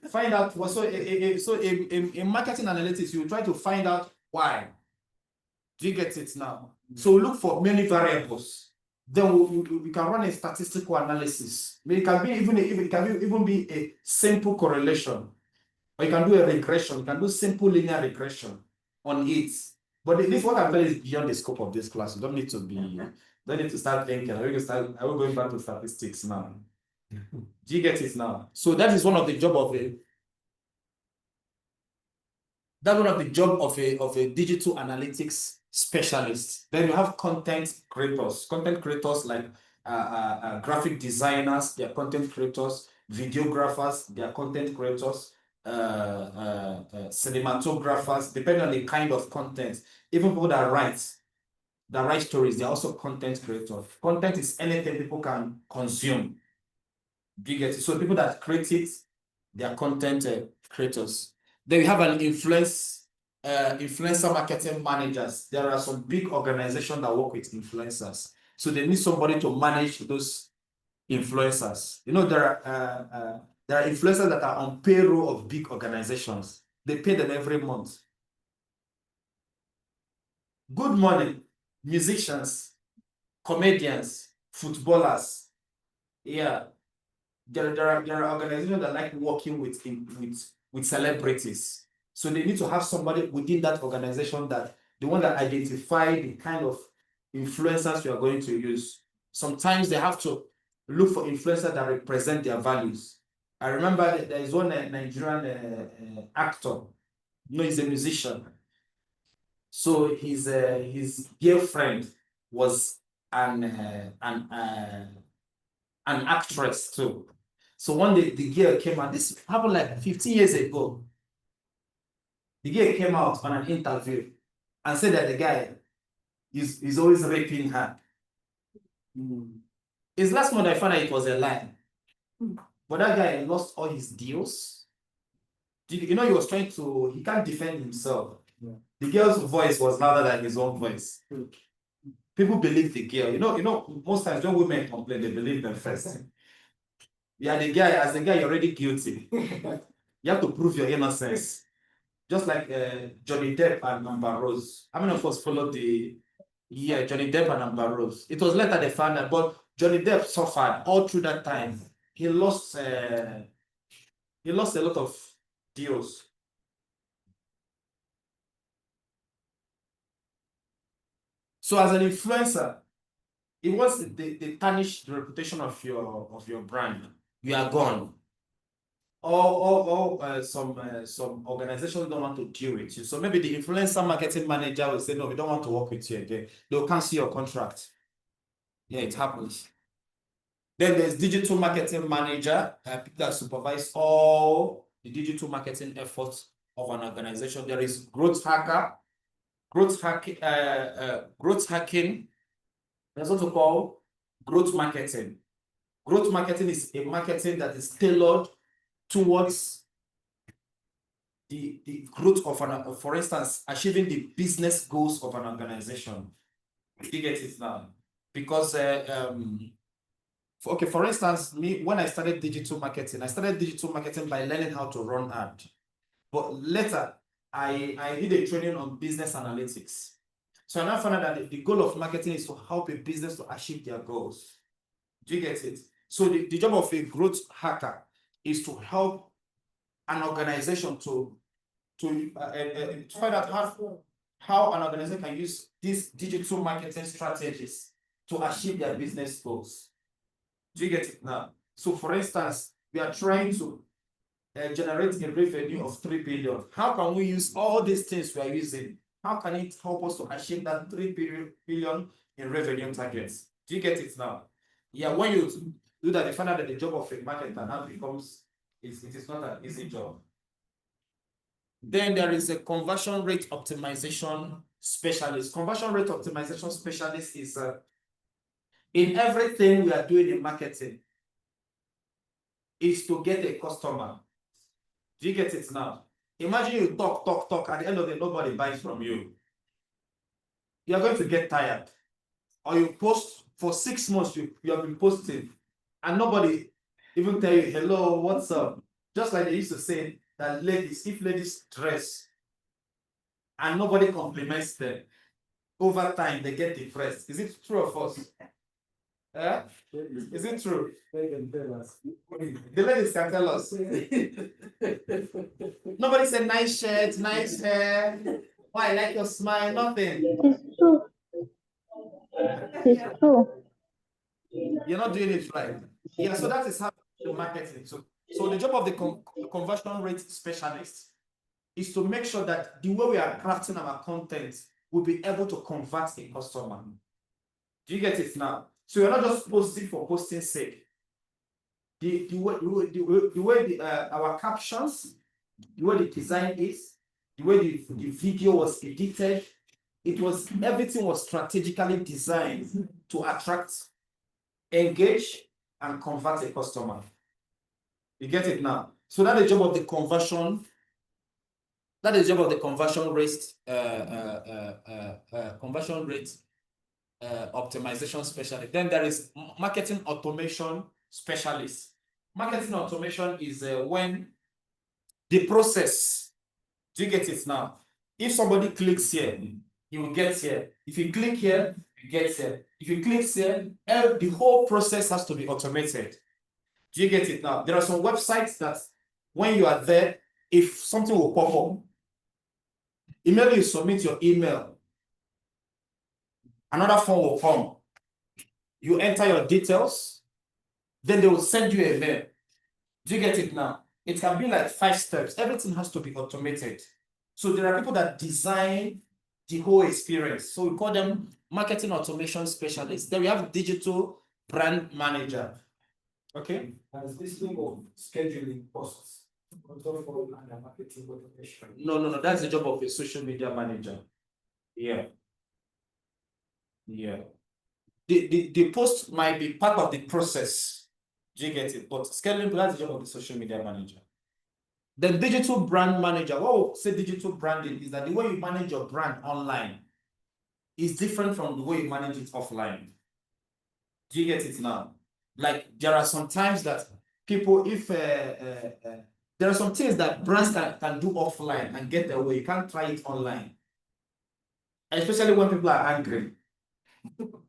Find out what. So in marketing analytics, you try to find out why. Do you get it now? So look for many variables. Then we can run a statistical analysis. I mean, it can be even be a simple correlation, or you can do a regression. You can do simple linear regression on it. But this what I feel is beyond the scope of this class. You don't need to start thinking. Are we going back to statistics now? Do you get it now? So that is one of the job of a digital analytics specialist. Then you have content creators like graphic designers, they are content creators, videographers, they are content creators, cinematographers, depending on the kind of content. Even people that write stories, they're also content creators. Content is anything people can consume. Do you get it? So people that create it, they are content creators. Then we have an influencer marketing managers. There are some big organizations that work with influencers. So they need somebody to manage those influencers. You know, there are influencers that are on payroll of big organizations. They pay them every month. Good money, musicians, comedians, footballers. Yeah. There are organizations that like working with celebrities. So they need to have somebody within that organization that the one that identify the kind of influencers you are going to use. Sometimes they have to look for influencers that represent their values. I remember there is one Nigerian actor. You know, he's a musician. So his girlfriend was an actress too. So one day the girl came out. This happened like 15 years ago. The girl came out on an interview and said that the guy is always raping her. His last month I found out it was a lie. But that guy lost all his deals. You know, he can't defend himself. Yeah. The girl's voice was louder than his own voice. People believe the girl. You know, most times when women complain, they believe them first. Yeah, as the guy, you're already guilty. You have to prove your innocence. Just like Johnny Depp and Amber Rose. How many of us followed Johnny Depp and Amber Rose? It was later they found out, but Johnny Depp suffered all through that time. He lost a lot of deals. So as an influencer, it once they tarnish the reputation of your brand, you are gone. Or some organizations don't want to deal with you. So maybe the influencer marketing manager will say, no, we don't want to work with you again. They'll cancel your contract. Yeah, it happens. Then there's digital marketing manager, people that supervise all the digital marketing efforts of an organization. There is growth hacking. There's also called growth marketing. Growth marketing is a marketing that is tailored towards the growth of for instance, achieving the business goals of an organization. You get it now? Because for instance, when I started digital marketing by learning how to run ad. But later, I did a training on business analytics. So I now found out that the goal of marketing is to help a business to achieve their goals. Do you get it? So the job of a growth hacker is to help an organization to find out how an organization can use these digital marketing strategies to achieve their business goals. Do you get it now? So for instance, we are trying to generate a revenue of 3 billion. How can we use all these things we are using? How can it help us to achieve that 3 billion in revenue targets? Do you get it now? Yeah, when you do that, you find out that the job of a marketer now becomes, it is not an easy job. Then there is a conversion rate optimization specialist. Conversion rate optimization specialist is in everything we are doing in marketing is to get a customer. Do you get it now? Imagine you talk, at the end of the day, nobody buys from you. You are going to get tired. Or you post for 6 months, you have been posting, and nobody even tell you, hello, what's up? Just like they used to say that if ladies dress and nobody compliments them, over time they get depressed. Is it true of us? Is it true? They can tell us. The ladies can tell us. Nobody said nice shirt, nice hair. Why, I like your smile, nothing. It's true. It's true. You're not doing it right. Yeah, so that is how the marketing. So the job of the conversion rate specialist is to make sure that the way we are crafting our content will be able to convert a customer. Do you get it now? So you're not just posting for posting's sake. The way our captions, the way the design is, the way the video was edited, everything was strategically designed to attract, engage, and convert a customer. You get it now? So that is the job of the conversion. That is the job of the conversion rate optimization specialist. Then there is marketing automation specialist. Marketing automation is when the process. Do you get it now? If somebody clicks here, he will get here. If you click here, you get here. If you click here, the whole process has to be automated. Do you get it now? There are some websites that when you are there, if something will pop up, immediately you submit your email, another form will come. You enter your details, then they will send you a mail. Do you get it now? It can be like 5 steps. Everything has to be automated. So there are people that design the whole experience. So we call them marketing automation specialists. Then we have digital brand manager. Okay. As this thing of scheduling posts, control for and marketing automation. No. That's the job of a social media manager. Yeah. The post might be part of the process. Do you get it? But scaling, that's the job of the social media manager. The digital brand manager, what we'll say digital branding is that the way you manage your brand online is different from the way you manage it offline. Do you get it now? Like there are some times that people, if there are some things that brands can do offline and get their way, you can't try it online. Especially when people are angry. Do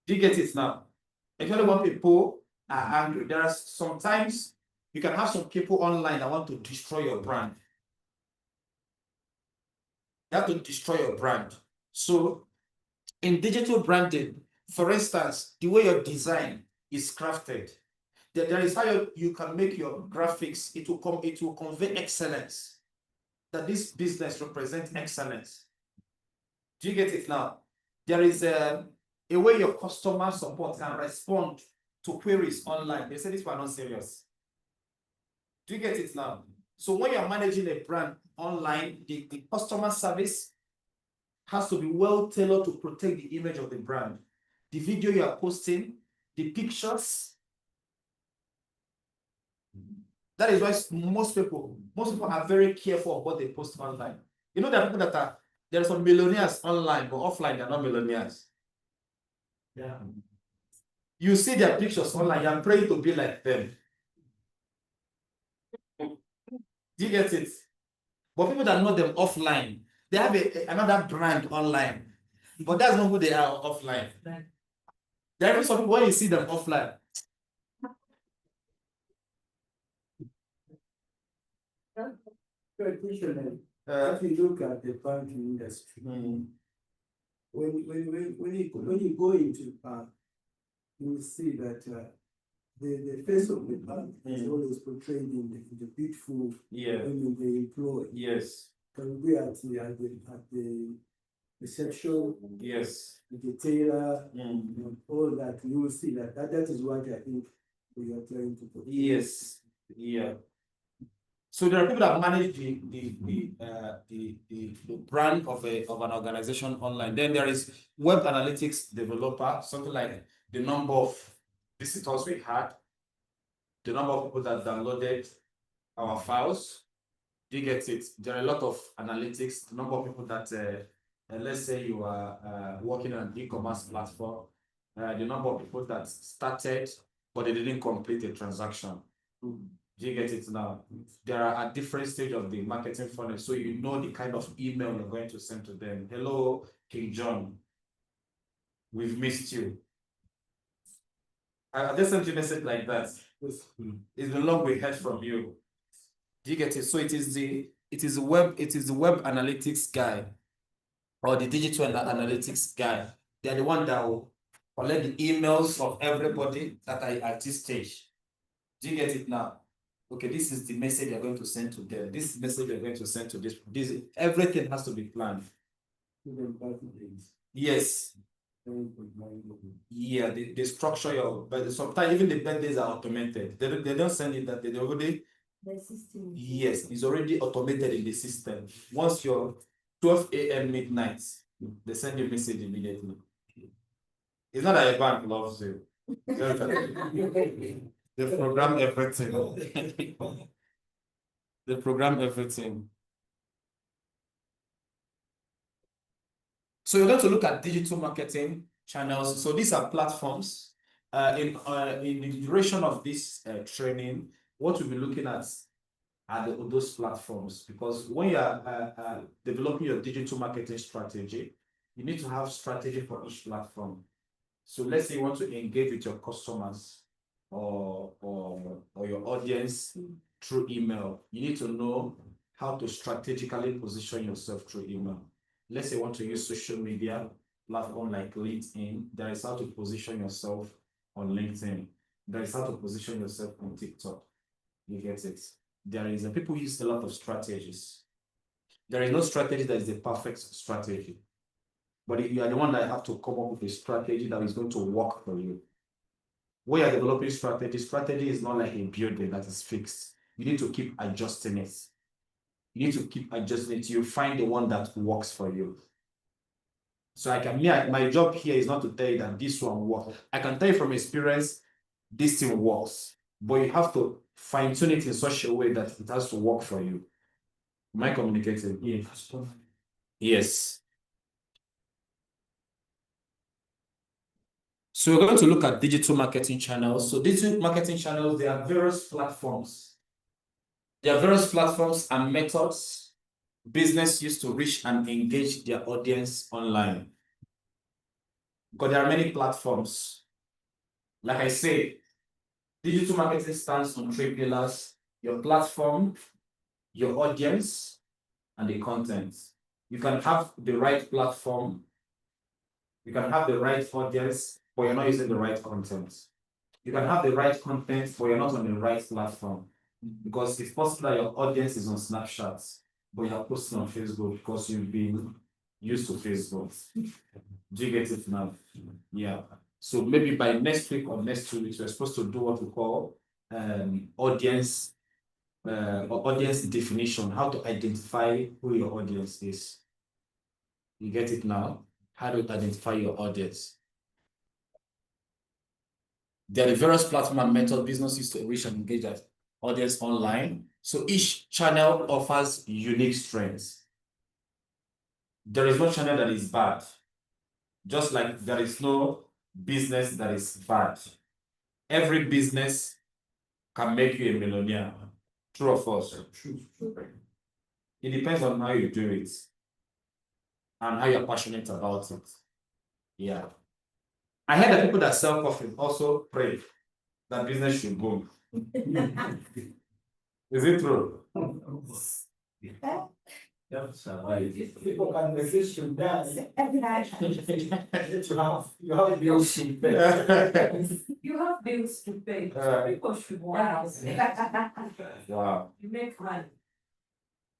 you get it now? Especially when people are angry. There are sometimes you can have some people online that want to destroy your brand. They have to destroy your brand. So in digital branding, for instance, the way your design is crafted, there is how you can make your graphics, it will convey excellence. That this business represents excellence. Do you get it now? There is a way your customer support can respond to queries online. They say this one not serious. Do you get it now? So when you're managing a brand online, the customer service has to be well tailored to protect the image of the brand. The video you are posting, the pictures. That is why most people are very careful of what they post online. You know, there are people there are some millionaires online, but offline they're not millionaires. Yeah. You see their pictures online, you're praying to be like them. Do you get it? But people that know them offline, they have another brand online, but that's not who they are offline. There are some people when you see them offline. If you look at the banking industry, when you go into the bank, you will see that the face of the bank is always portrayed in the beautiful women they employ. Yes. Can be at the reception, Yes. the tailor, and all that. You will see that is what I think we are trying to put. Yes. Yeah. So there are people that manage the brand of an organization online. Then there is web analytics developer, something like the number of visitors we had, the number of people that downloaded our files. Do you get it? There are a lot of analytics, the number of people that, let's say you are working on an e-commerce platform, the number of people that started, but they didn't complete a transaction. Do you get it now? There are at different stages of the marketing funnel, so you know the kind of email you're going to send to them. Hello, King John. We've missed you. I just sent you a message like that. It's been long we heard from you. Do you get it? So it is the web analytics guy or the digital analytics guy. They're the one that will collect the emails of everybody that are at this stage. Do you get it now? Okay, this is the message you're going to send to them. This message you're going to send to this. Everything has to be planned. Yes. Yeah, they structure your, but sometimes even the birthdays are automated. They don't send it that they already. The system. Yes, it's already automated in the system. Once you're 12 a.m. midnight, they send you a message immediately. It's not that a bank loves you. They program everything. They program everything. So you're going to look at digital marketing channels. So these are platforms. In the duration of this training, what we'll be looking at are those platforms, because when you are developing your digital marketing strategy, you need to have strategy for each platform. So let's say you want to engage with your customers or your audience through email. You need to know how to strategically position yourself through email. Let's say you want to use social media platform like LinkedIn. There is how to position yourself on LinkedIn. There is how to position yourself on TikTok. You get it? There is people use a lot of strategies. There is no strategy that is the perfect strategy. But you are the one that have to come up with a strategy that is going to work for you. When you are developing strategy is not like a building that is fixed. You need to keep adjusting it. You need to keep adjusting it. You find the one that works for you. So my job here is not to tell you that this one works. I can tell you from experience, this thing works. But you have to fine-tune it in such a way that it has to work for you. Am I communicating? Yes. Yes. So we're going to look at digital marketing channels. So digital marketing channels, there are various platforms. There are various platforms and methods business use to reach and engage their audience online. Because there are many platforms. Like I say, digital marketing stands on 3 pillars: your platform, your audience, and the content. You can have the right platform, you can have the right audience, but you're not using the right content. You can have the right content, but you're not on the right platform. Because it's possible that your audience is on Snapchat, but you're posting on Facebook because you've been used to Facebook. Do you get it now? Yeah. So maybe by next week or next 2 weeks, we're supposed to do what we call audience definition, how to identify who your audience is. You get it now? How to identify your audience. There are various platform and method businesses to reach and engage that audience online. So each channel offers unique strengths. There is no channel that is bad. Just like there is no business that is bad. Every business can make you a millionaire. True or false? True. It depends on how you do it and how you're passionate about it. Yeah. I heard that people that sell coffee also pray that business should boom. Is it true? People can resist you dance. You have bills to pay. You have bills to pay, so Uh, people should want it. Wow. You make money.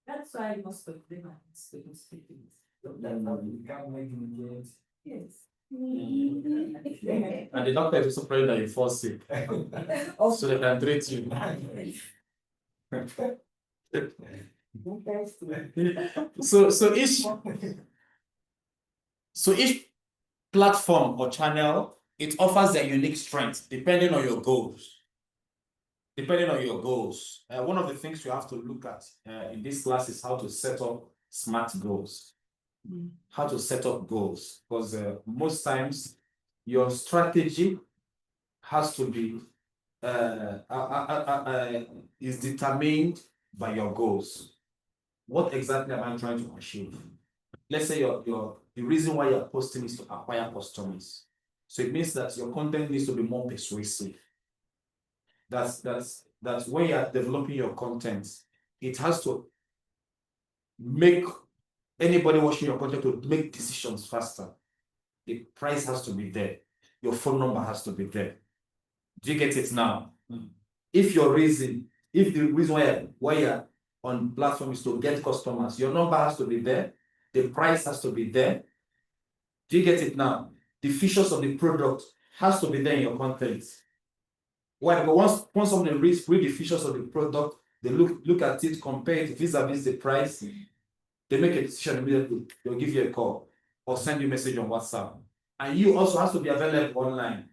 That's why most of them are speaking. You can't make it. Yes. And the doctor is also praying that you fall sick. So they can treat you. So each platform or channel, it offers their unique strength depending on your goals. Depending on your goals. One of the things you have to look at in this class is how to set up smart goals. How to set up goals, because most times your strategy has to be is determined by your goals. What exactly am I trying to achieve? Let's say the reason why you're posting is to acquire customers. So it means that your content needs to be more persuasive. That's when you're developing your content, it has to make anybody watching your content to make decisions faster. The price has to be there. Your phone number has to be there. Do you get it now? If the reason why you're on platform is to get customers, your number has to be there. The price has to be there. Do you get it now? The features of the product has to be there in your content. Well, but once someone read the features of the product, they look at it, compare it vis-a-vis the price, they make a decision immediately. They'll give you a call or send you a message on WhatsApp. And you also have to be available online.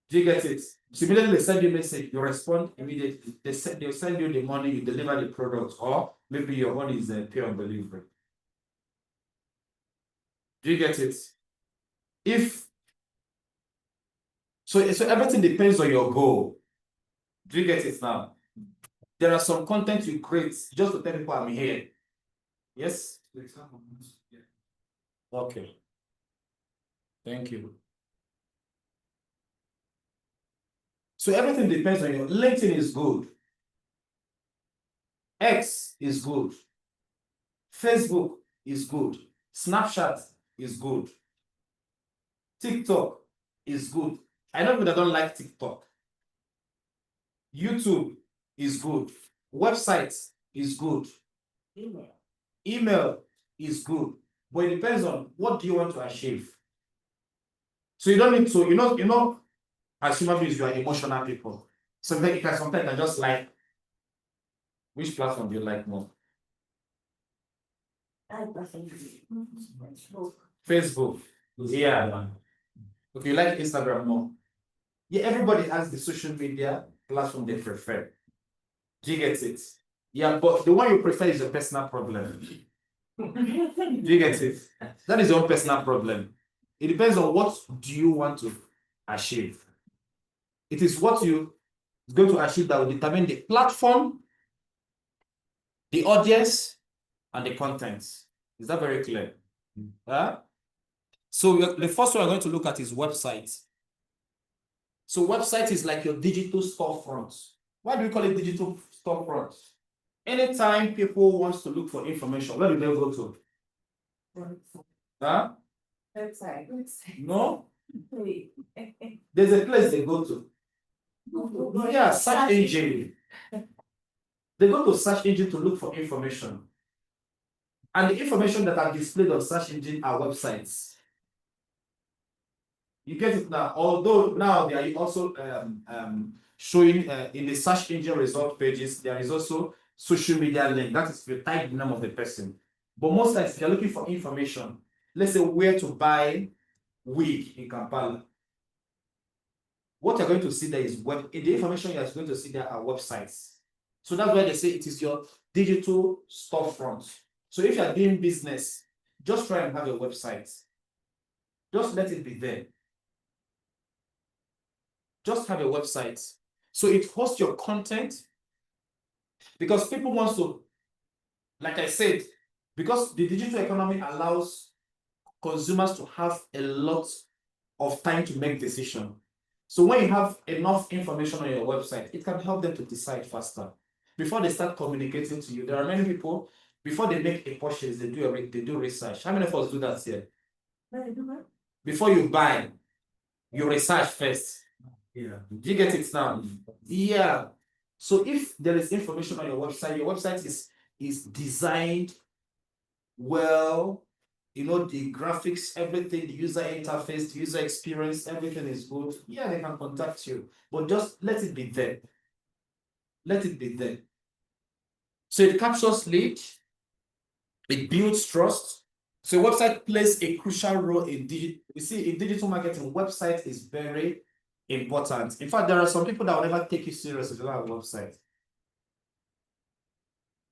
Do you get it? So immediately they send you a message, you respond immediately. They'll send you the money, you deliver the product, or maybe your money is pay on delivery. Do you get it? So everything depends on your goal. Do you get it now? There are some content you create just to tell people I'm here. Yes? Okay. Thank you. So everything depends on your LinkedIn is good. X is good. Facebook is good. Snapchat is good. TikTok is good. I know people that don't like TikTok. YouTube is good. Website is good. Email is good. But it depends on what do you want to achieve. So you don't need to, as human beings, you are emotional people. So you can sometimes just like, which platform do you like more? Facebook. Yeah. Okay, you like Instagram more. Yeah, everybody has the social media platform they prefer. Do you get it? Yeah, but the one you prefer is your personal problem. Do you get it? That is your personal problem. It depends on what do you want to achieve. It is what you going to achieve that will determine the platform, the audience, and the contents. Is that very clear? So the first one we're going to look at is websites. So website is like your digital storefront. Why do we call it digital storefront? Anytime people want to look for information, where do they go to? Website. No? There's a place they go to. Yeah, search engine. They go to search engine to look for information. And the information that are displayed on search engine are websites. You get it now. Although now they are also showing in the search engine result pages, there is also social media link. That is the type name of the person. But most times, if you're looking for information, let's say where to buy wig in Kampala, what you're going to see there is the information you're going to see there are websites. So that's why they say it is your digital storefront. So if you're doing business, just try and have a website. Just let it be there. Just have a website. So it hosts your content because people want to, like I said, because the digital economy allows consumers to have a lot of time to make decisions. So when you have enough information on your website, it can help them to decide faster. Before they start communicating to you, there are many people, before they make a purchase, they do research. How many of us do that here? But you know what? Before you buy, you research first. Yeah. Do you get it now? Yeah. So if there is information on your website is designed well, you know, the graphics, everything, the user interface, the user experience, everything is good. Yeah, they can contact you, but just let it be there. Let it be there. So it captures lead, it builds trust. So website plays a crucial role in digital marketing. Website is very important. In fact, there are some people that will never take you serious if you don't have a website.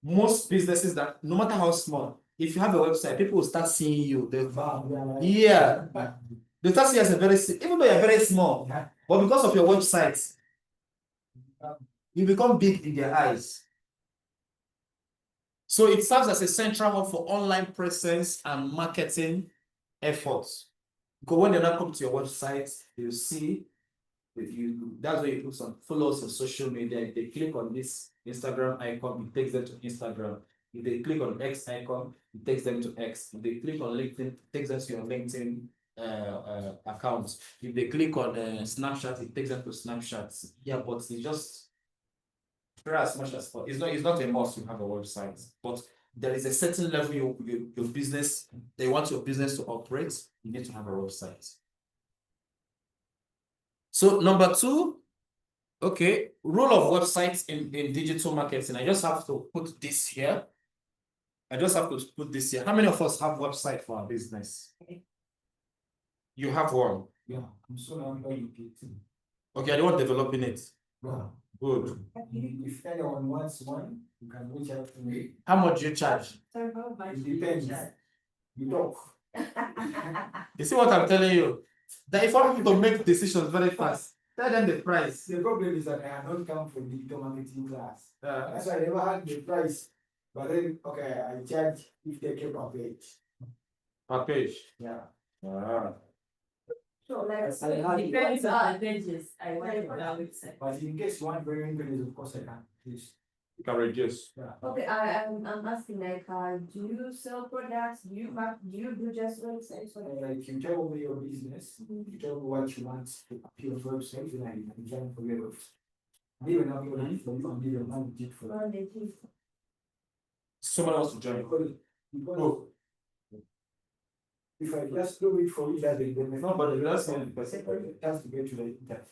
Most businesses that, no matter how small, if you have a website, people will start seeing you. They start seeing you as a even though you're very small, but because of your website, you become big in their eyes. So it serves as a central hub for online presence and marketing efforts. Because when they now come to your website, you see that's where you put some follows on social media. If they click on this Instagram icon, it takes them to Instagram. If they click on X icon, it takes them to X. If they click on LinkedIn, it takes them to your LinkedIn account. If they click on Snapchat, it takes them to Snapchat. Yeah, but it's just try as much as possible. It's not a must to have a website, but there is a certain level your business, they want your business to operate, you need to have a website. So number 2, okay, role of websites in digital marketing. I just have to put this here. How many of us have website for our business? You have one. Yeah. I'm so happy. Okay, I don't want developing it. Yeah. Good. If anyone wants one, you can reach out to me. How much do you charge? So how much It do you depends. charge? You talk. You see what I'm telling you? That if I want people to make decisions very fast, tell them the price. The problem is that I have not come from digital marketing class. Uh, That's why I never had the price. But then, okay, I charge if they keep a page. per page. Yeah. So like, Depends on the pages I want to website. But in case you want very many pages, of course I can. Please. You can reduce. Yeah. okay, I'm asking like, do you sell products? Do you do just websites? So like you tell me your business, you tell me what you want to appear on your website, and I can design for your website. Even now you're ready for you and give your money deep for Well, they do. Someone wants to join. because if I just do it for you, that will benefit. No, but that's not the person. It has to get to the internet.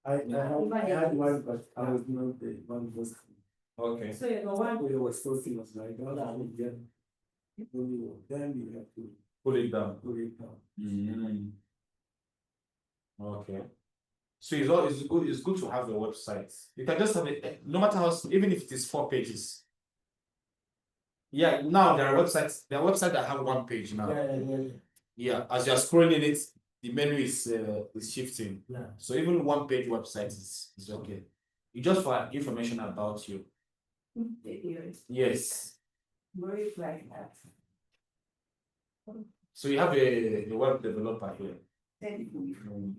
I had one, but I was not the one who was. Okay. So you know one. It was so famous, like, I would get. Then you have to Pull it down. put it down. Okay. So it's good to have a website. You can just have it, no matter how, even if it is 4 pages. Yeah, now there are websites that have 1 page now. Yeah. Yeah, as you are scrolling it, the menu is shifting. Yeah. So even 1 page website is okay. It's just for information about you. Videos. Yes. Very like that. So you have a web developer here. Thank you.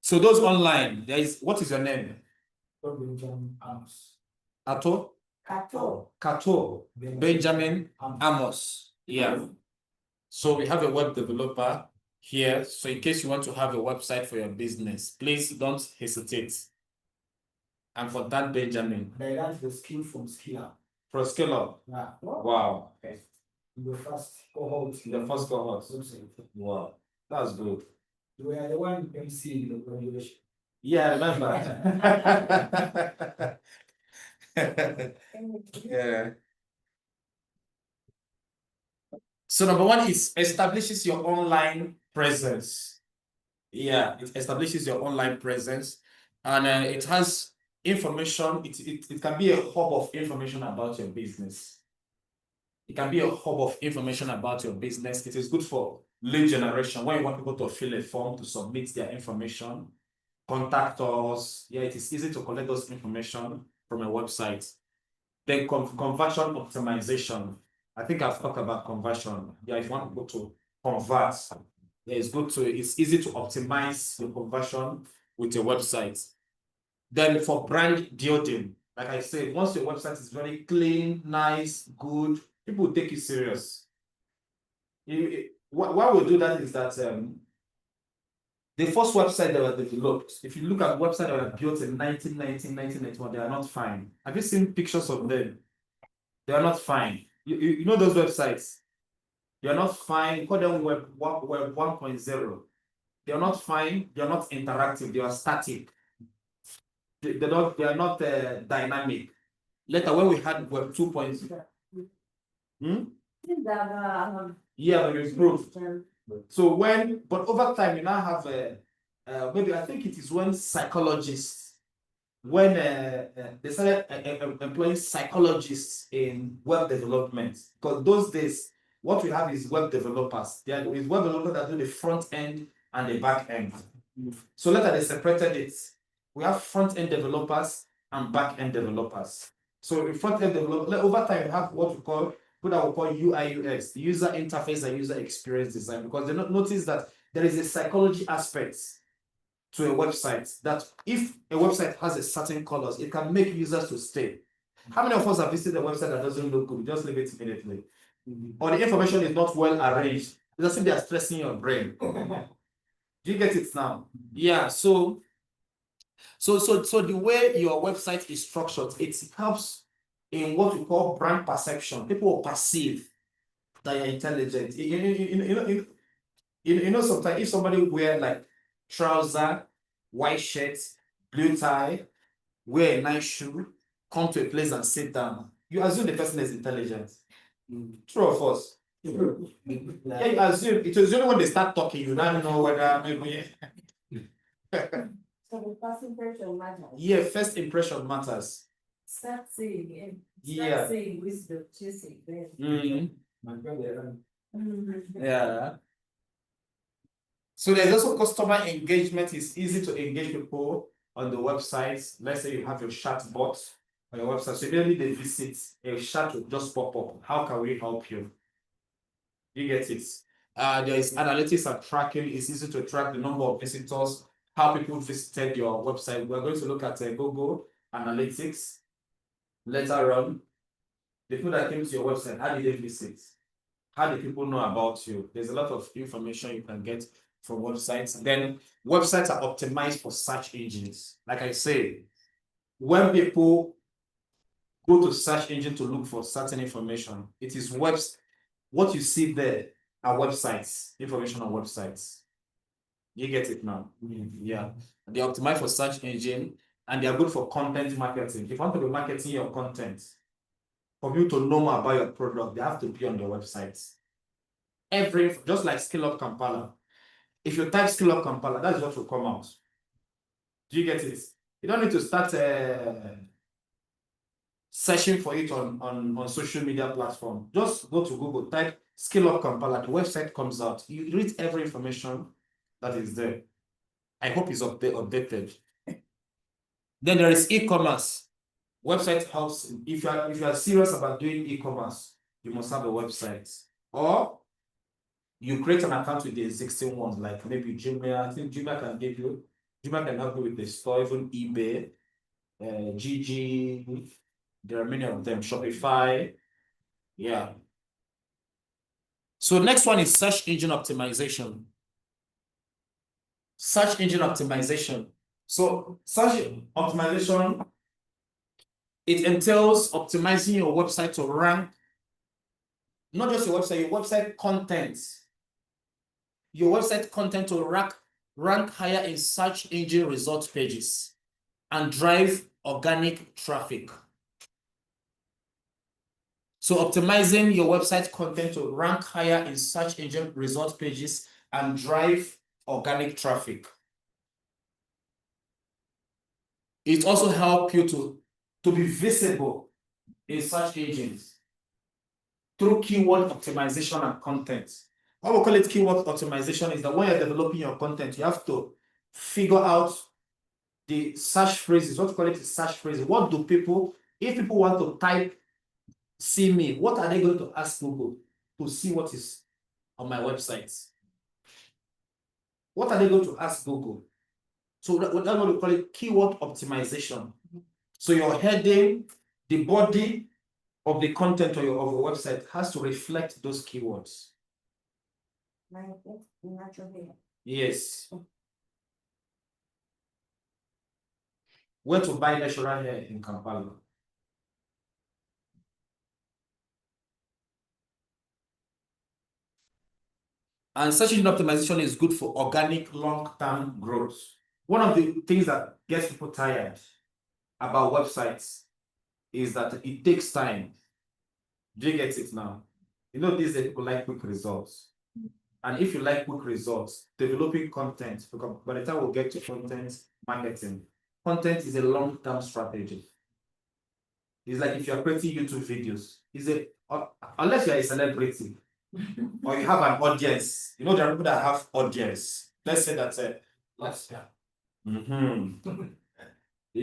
So those online, what is your name? Benjamin Amos. Kato Benjamin Amos. Yeah. So we have a web developer here. So in case you want to have a website for your business, please don't hesitate. And for that, Benjamin. They learned the skill from Skill Up. For Scale Up. Yeah. Wow. Okay. The first cohort. The first cohort. Wow. That's good. We are the one MC the graduation. Yeah, I remember. Yeah. So number 1 is establishes your online presence. Yeah, it establishes your online presence, and it has information. It can be a hub of information about your business. It can be a hub of information about your business. It is good for lead generation when you want people to fill a form to submit their information, contact us. Yeah, it is easy to collect those information from a website. Then conversion optimization. I think I've talked about conversion. Yeah, if you want people to convert, yeah, it's easy to optimize your conversion with your website. Then for brand building, like I said, once your website is very clean, nice, good, people will take you serious. Why we do that is that the first website that were developed, if you look at websites that were built in 1990, 1991, they are not fine. Have you seen pictures of them? They are not fine. You know those websites? They are not fine. You call them web 1.0. They are not fine. They are not interactive. They are static. They are not dynamic. Later, when we had web 2.0, yeah, they improved. So but over time, you now have maybe I think it is when psychologists, when they started employing psychologists in web development, because those days, what we have is web developers. There is web developers that do the front end and the back end. So later they separated it. We have front end developers and back end developers. So in front end developers, over time, we have what we call UI UX, user interface and user experience design, because they notice that there is a psychology aspect to a website that if a website has a certain colors, it can make users to stay. How many of us have visited a website that doesn't look good? Just leave it immediately. Or the information is not well arranged. It's as if they are stressing your brain. Do you get it now? Yeah. So the way your website is structured, it helps in what we call brand perception. People will perceive that you're intelligent. You know, sometimes if somebody wear like trouser, white shirt, blue tie, wear a nice shoe, come to a place and sit down, you assume the person is intelligent. True or false? Yeah, you assume it was only when they start talking, you don't know whether maybe. So the first impression matters. Yeah, first impression matters. Start saying it. Yeah. Start saying wisdom, chasing them. Yeah. So there's also customer engagement. It's easy to engage people on the website. Let's say you have your chat bot on your website. So immediately they visit, a chat will just pop up. How can we help you? You get it. There is analytics and tracking. It's easy to track the number of visitors, how people visited your website. We're going to look at Google Analytics later on. The people that came to your website, how did they visit? How do people know about you? There's a lot of information you can get from websites. Then websites are optimized for search engines. Like I say, when people go to search engine to look for certain information, it is what you see there are websites, information on websites. You get it now? Yeah. They're optimized for search engine and they are good for content marketing. If you want to be marketing your content, for people to know more about your product, they have to be on your websites. Just like Skill Up Kampala. If you type Skill Up Kampala, that's what will come out. Do you get it? You don't need to start searching for it on social media platform. Just go to Google, type Skill Up Kampala, the website comes out. You read every information that is there. I hope it's updated. Then there is e-commerce. Website helps. If you are serious about doing e-commerce, you must have a website. Or you create an account with the existing ones, like maybe Gmail. I think Gmail can help you with the store, even eBay, GG. There are many of them. Shopify. Yeah. So next one is search engine optimization. Search engine optimization. So search optimization, it entails optimizing your website to rank, not just your website content. Your website content to rank higher in search engine result pages and drive organic traffic. So optimizing your website content to rank higher in search engine result pages and drive organic traffic. It also helps you to be visible in search engines through keyword optimization and content. What we call it keyword optimization is that when you're developing your content, you have to figure out the search phrases. What we call it is search phrases. What do people, if people want to type, see me, what are they going to ask Google to see what is on my website? What are they going to ask Google? So that's what we call it keyword optimization. So your heading, the body of the content of your website has to reflect those keywords. Like natural hair. Yes. Where to buy natural hair in Kampala? And search engine optimization is good for organic long-term growth. One of the things that gets people tired about websites is that it takes time. Do you get it now? You know, these people like quick results. And if you like quick results, developing content, because by the time we get to content marketing, content is a long-term strategy. It's like if you're creating YouTube videos, unless you're a celebrity or you have an audience, you know, there are people that have audience. Let's say that last year. You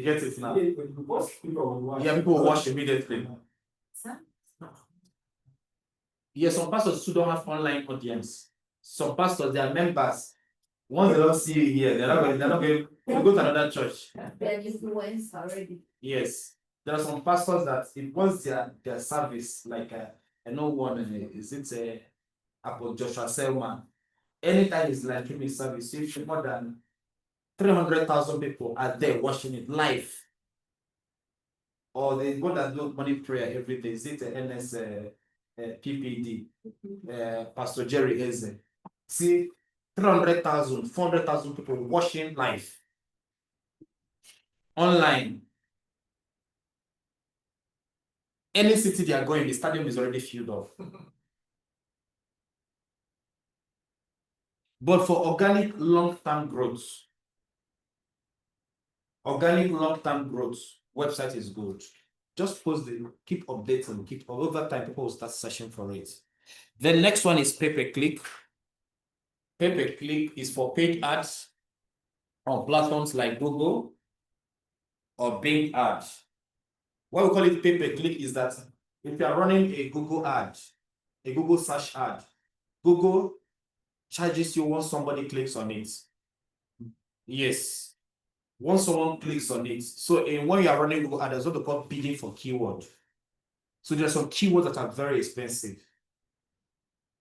get it now. Yeah, people will watch immediately. Yeah, some pastors who don't have online audience. Some pastors, they are members. Once they don't see you here, they're not going to go to another church. They're influenced already. Yes. There are some pastors that it once their service, like I know one, is it Apostle Joshua Selman. Anytime he's like giving service, if more than 300,000 people are there watching it live. Or they go and do morning prayer every day. Is it NS PPD? Pastor Jerry Eze. See, 300,000, 400,000 people watching live. Online. Any city they are going, the stadium is already filled up. But for organic long-term growth, website is good. Just post keep updating, over time, people will start searching for it. The next one is pay-per-click. Pay-per-click is for paid ads on platforms like Google or Bing ads. Why we call it pay-per-click is that if you are running a Google ad, a Google search ad, Google charges you once somebody clicks on it. Yes. Once someone clicks on it. So when you are running Google ad, there's what they call bidding for keyword. So there are some keywords that are very expensive.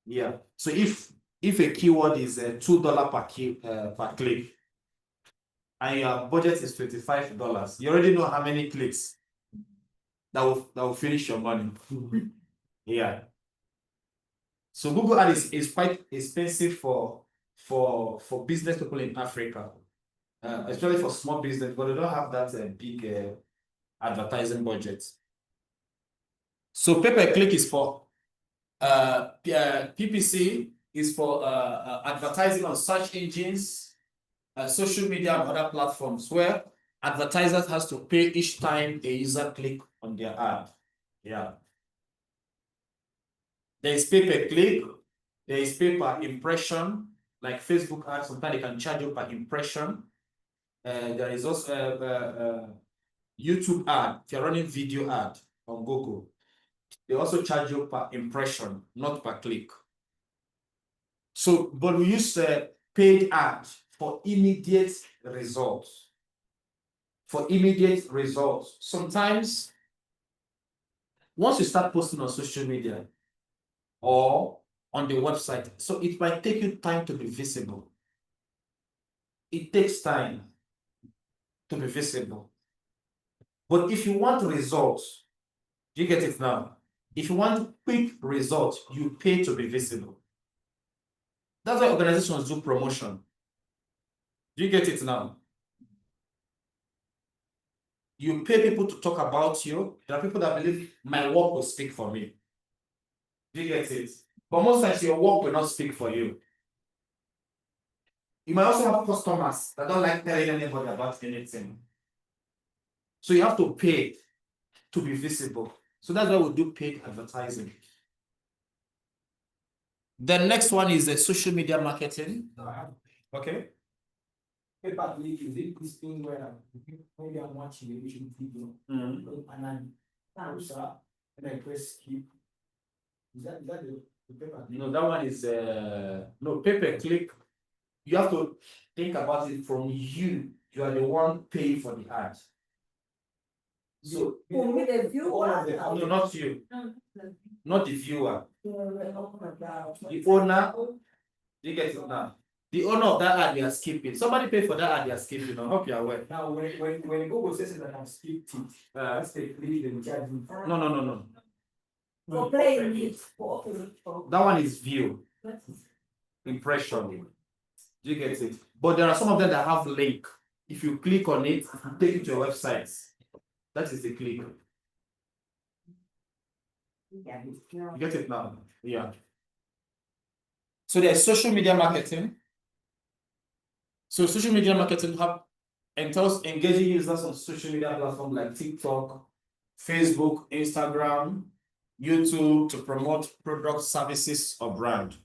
Yeah. So if a keyword is $2 per click, and your budget is $25, you already know how many clicks that will finish your money. Yeah. So Google Ad is quite expensive for business people in Africa, especially for small business, but they don't have that big advertising budget. So pay-per-click is for PPC is for advertising on search engines, social media and other platforms where advertisers has to pay each time a user click on their ad. Yeah. There is pay-per-click, there is pay per impression, like Facebook ads, sometimes they can charge you per impression. There is also YouTube ad, if you're running video ad on Google, they also charge you per impression, not per click. So, but we use paid ad for immediate results. For immediate results. Sometimes, once you start posting on social media or on the website, so it might take you time to be visible. It takes time to be visible. But if you want results, do you get it now? If you want quick results, you pay to be visible. That's why organizations do promotion. Do you get it now? You pay people to talk about you. There are people that believe my work will speak for me. Do you get it? But most times your work will not speak for you. You might also have customers that don't like telling anybody about anything. So you have to pay to be visible. So that's why we do paid advertising. The next one is social media marketing. Okay. Pay-per-click is it this thing where maybe I'm watching a YouTube video and then and I press skip. Is that the pay-per-click? No, that one is no pay-per-click. You have to think about it from you you are the one paying for the ad. So For me, the viewer. no, not you, not the viewer. Oh my God. The owner, you get it now. The owner of that ad you are skipping. Somebody pay for that ad you are skipping. I hope you are aware. Now, when Google says that I'm skipped it, that's the click and charge me. No. For playing it. For opening it. That one is view, impression. Do you get it? But there are some of them that have link. If you click on it, it will take you to a website. That is the click. You get it now? Yeah. So there's social media marketing. So social media marketing entails engaging users on social media platforms like TikTok, Facebook, Instagram, YouTube to promote products, services, or brand.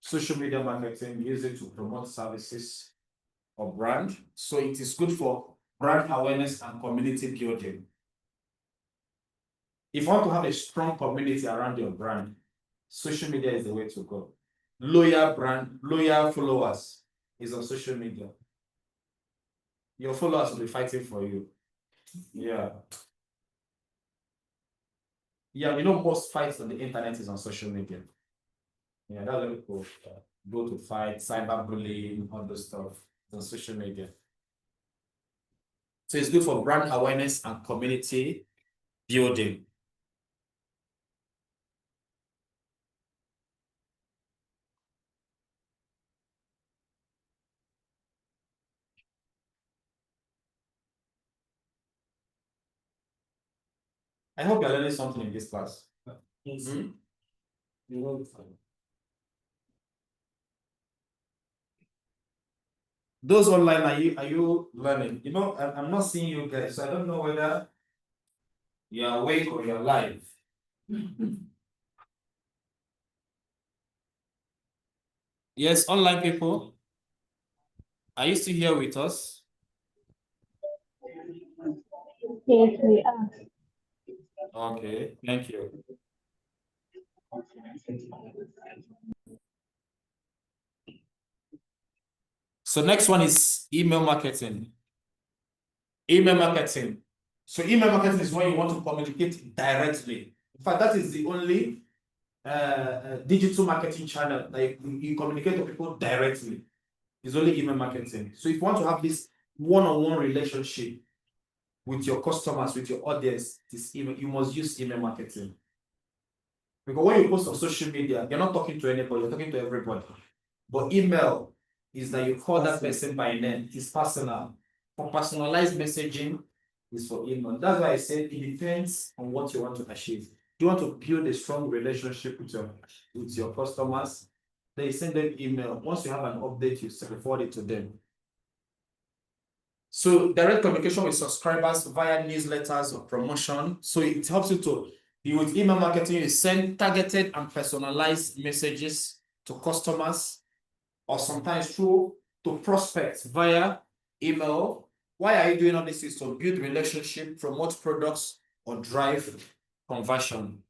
Social media marketing, use it to promote services or brand. So it is good for brand awareness and community building. If you want to have a strong community around your brand, social media is the way to go. Loyal followers is on social media. Your followers will be fighting for you. Yeah. Yeah, most fights on the internet is on social media. Yeah, that's where people go to fight, cyberbullying, all those stuff on social media. So it's good for brand awareness and community building. I hope you're learning something in this class. Those online, are you learning? I'm not seeing you guys, so I don't know whether you're awake or you're live. Yes, online people. Are you still here with us? Yes, we are. Okay, thank you. So next one is email marketing. Email marketing. So email marketing is when you want to communicate directly. In fact, that is the only digital marketing channel that you communicate to people directly. It's only email marketing. So if you want to have this one-on-one relationship with your customers, with your audience, you must use email marketing. Because when you post on social media, you're not talking to anybody, you're talking to everybody. But email is that you call that person by name. It's personal. For personalized messaging is for email. That's why I said it depends on what you want to achieve. Do you want to build a strong relationship with your customers? Then you send them email. Once you have an update, you forward it to them. So direct communication with subscribers via newsletters or promotion. So it helps you to be with email marketing. You send targeted and personalized messages to customers, or sometimes to prospects via email. Why are you doing all this? Is to build relationship, promote products, or drive conversion.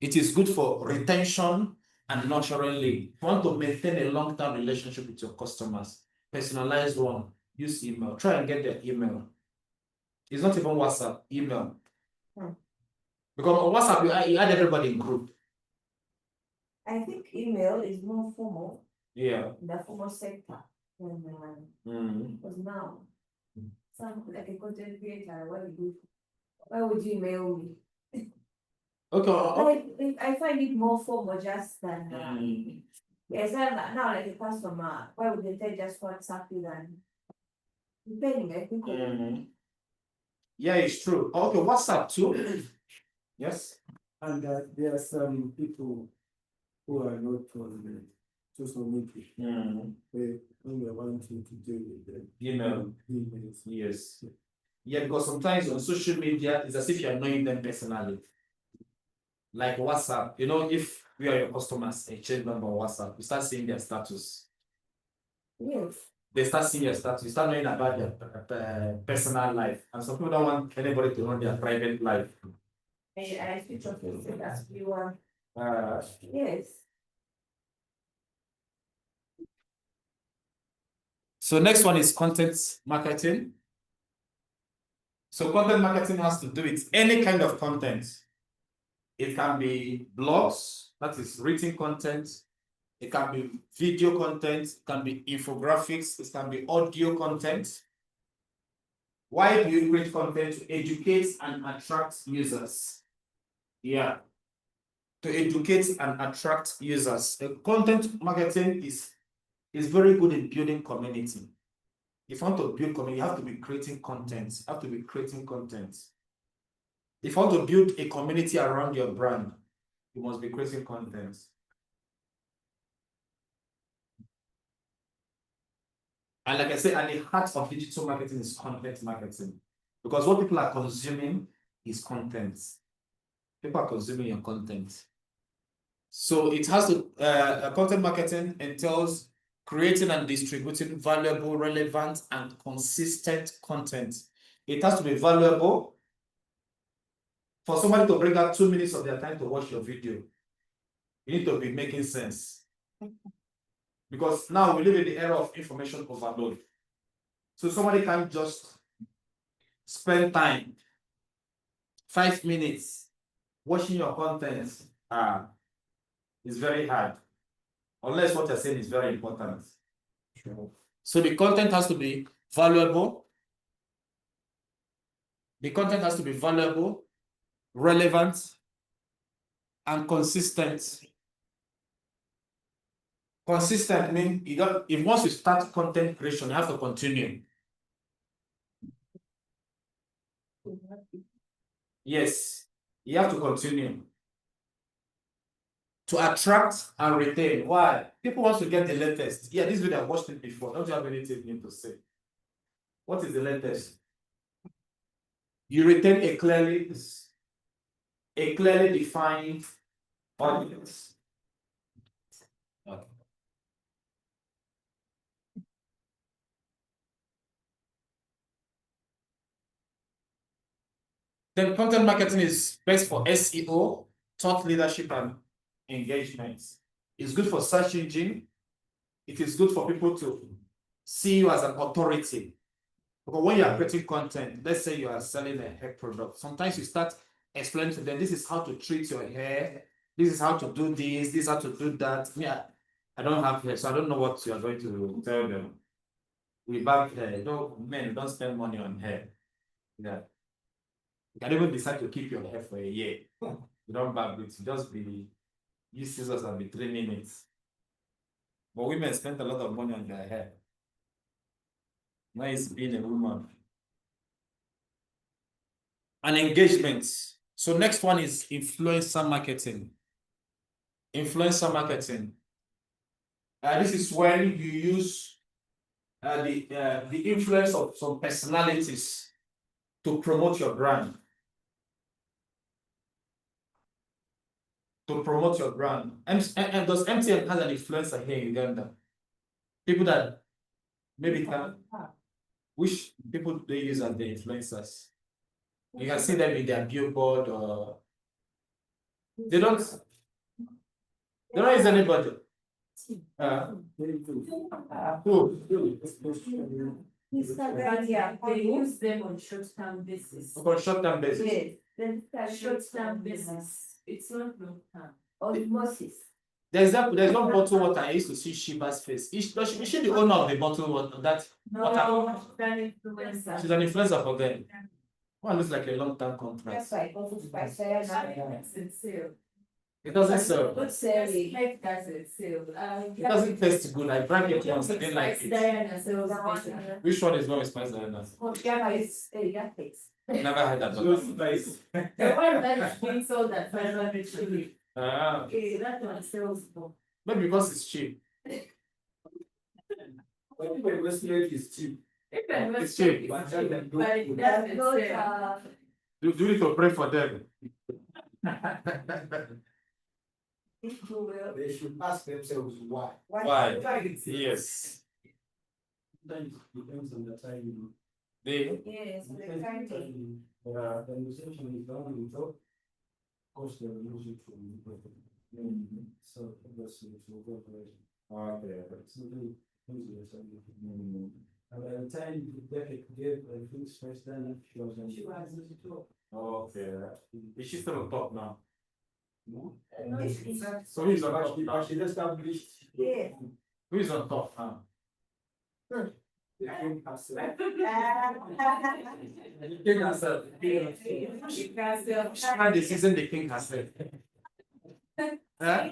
It is good for retention and nurturing lead. If you want to maintain a long-term relationship with your customers, personalized one, use email. Try and get their email. It's not even WhatsApp, email. Because on WhatsApp, you add everybody in group. I think email is more formal. Yeah. The formal sector. Because now, some like a content creator, why would you email me? Okay. I find it more formal just than yes, now like a customer, why would they tell just WhatsApp you than depending, I think. Yeah, it's true. Okay, WhatsApp too. Yes. And there are some people who are not on social media. They only want you to do with them. Email. Emails. Yes. Yeah, because sometimes on social media, it's as if you're knowing them personally. Like WhatsApp, if we are your customers, exchange number on WhatsApp, you start seeing their status. Yes. They start seeing your status, you start knowing about their personal life. And some people don't want anybody to know their private life. I switch off your status you want. Uh, Yes. So next one is content marketing. So content marketing has to do with any kind of content. It can be blogs, that is written content. It can be video content, it can be infographics, it can be audio content. Why do you create content? To educate and attract users. Yeah. To educate and attract users. The content marketing is very good in building community. If you want to build community, you have to be creating content. You have to be creating content. If you want to build a community around your brand, you must be creating content. And like I said, at the heart of digital marketing is content marketing. Because what people are consuming is content. People are consuming your content. So it has to, content marketing entails creating and distributing valuable, relevant, and consistent content. It has to be valuable. For somebody to bring out 2 minutes of their time to watch your video, you need to be making sense. Because now we live in the era of information overload. So somebody can't just spend time, 5 minutes, watching your content. It's very hard. Unless what you're saying is very important. Sure. So the content has to be valuable. The content has to be valuable, relevant, and consistent. Consistent means if once you start content creation, you have to continue. Yes, you have to continue. To attract and retain. Why? People want to get the latest. Yeah, this video I watched it before. Don't you have anything new to say? What is the latest? You retain a clearly defined audience. Okay. Then content marketing is best for SEO, thought leadership, and engagement. It's good for search engine. It is good for people to see you as an authority. Because when you are creating content, let's say you are selling a hair product, sometimes you start explaining to them, this is how to treat your hair, this is how to do this is how to do that. Yeah, I don't have hair, so I don't know what you are going to tell them. We barb hair. No, men don't spend money on hair. Yeah. You can even decide to keep your hair for a year. You don't barb it, just be use scissors and be trimming it. But women spend a lot of money on their hair. Nice being a woman. And engagement. So next one is influencer marketing. Influencer marketing. This is when you use the influence of some personalities to promote your brand. To promote your brand. And does MTN has an influencer here in Uganda? People that maybe can. Which people do they use as the influencers? You can see them in their billboard or they don't use anybody. Who? Yeah, they use them on short-term basis. On short-term basis. Yes. Short-term basis. It's not long-term. Osmosis. There's one bottle water. I used to see Shiba's face. Is she the owner of the bottle water? That water? She's an influencer for them. One looks like a long-term contract. That's why it by sale. It doesn't sell. Good selling. Like doesn't sell. It doesn't taste good. I drank it once. I didn't like it. Diana sells better. Which one is more expensive than that? Never had that. The one that is being sold at 500 shillings. Okay, that one sells more. Maybe because it's cheap. Westgate is cheap. It's cheap. But it doesn't sell. Do you need to pray for them? They should ask themselves why. Why? Yes. Then it depends on the time. They Yes, the timing. The conversation is done with top. Of course, they will use it from the So obviously it will go very. okay. So And by the time you get a fixed first, then she was on. She was in the top. Okay. Is she still on top now? No, she's not. So who's on top But now? she established Yeah. Who is on top now? the king herself. The king herself. She can still. And the season the king herself. Huh?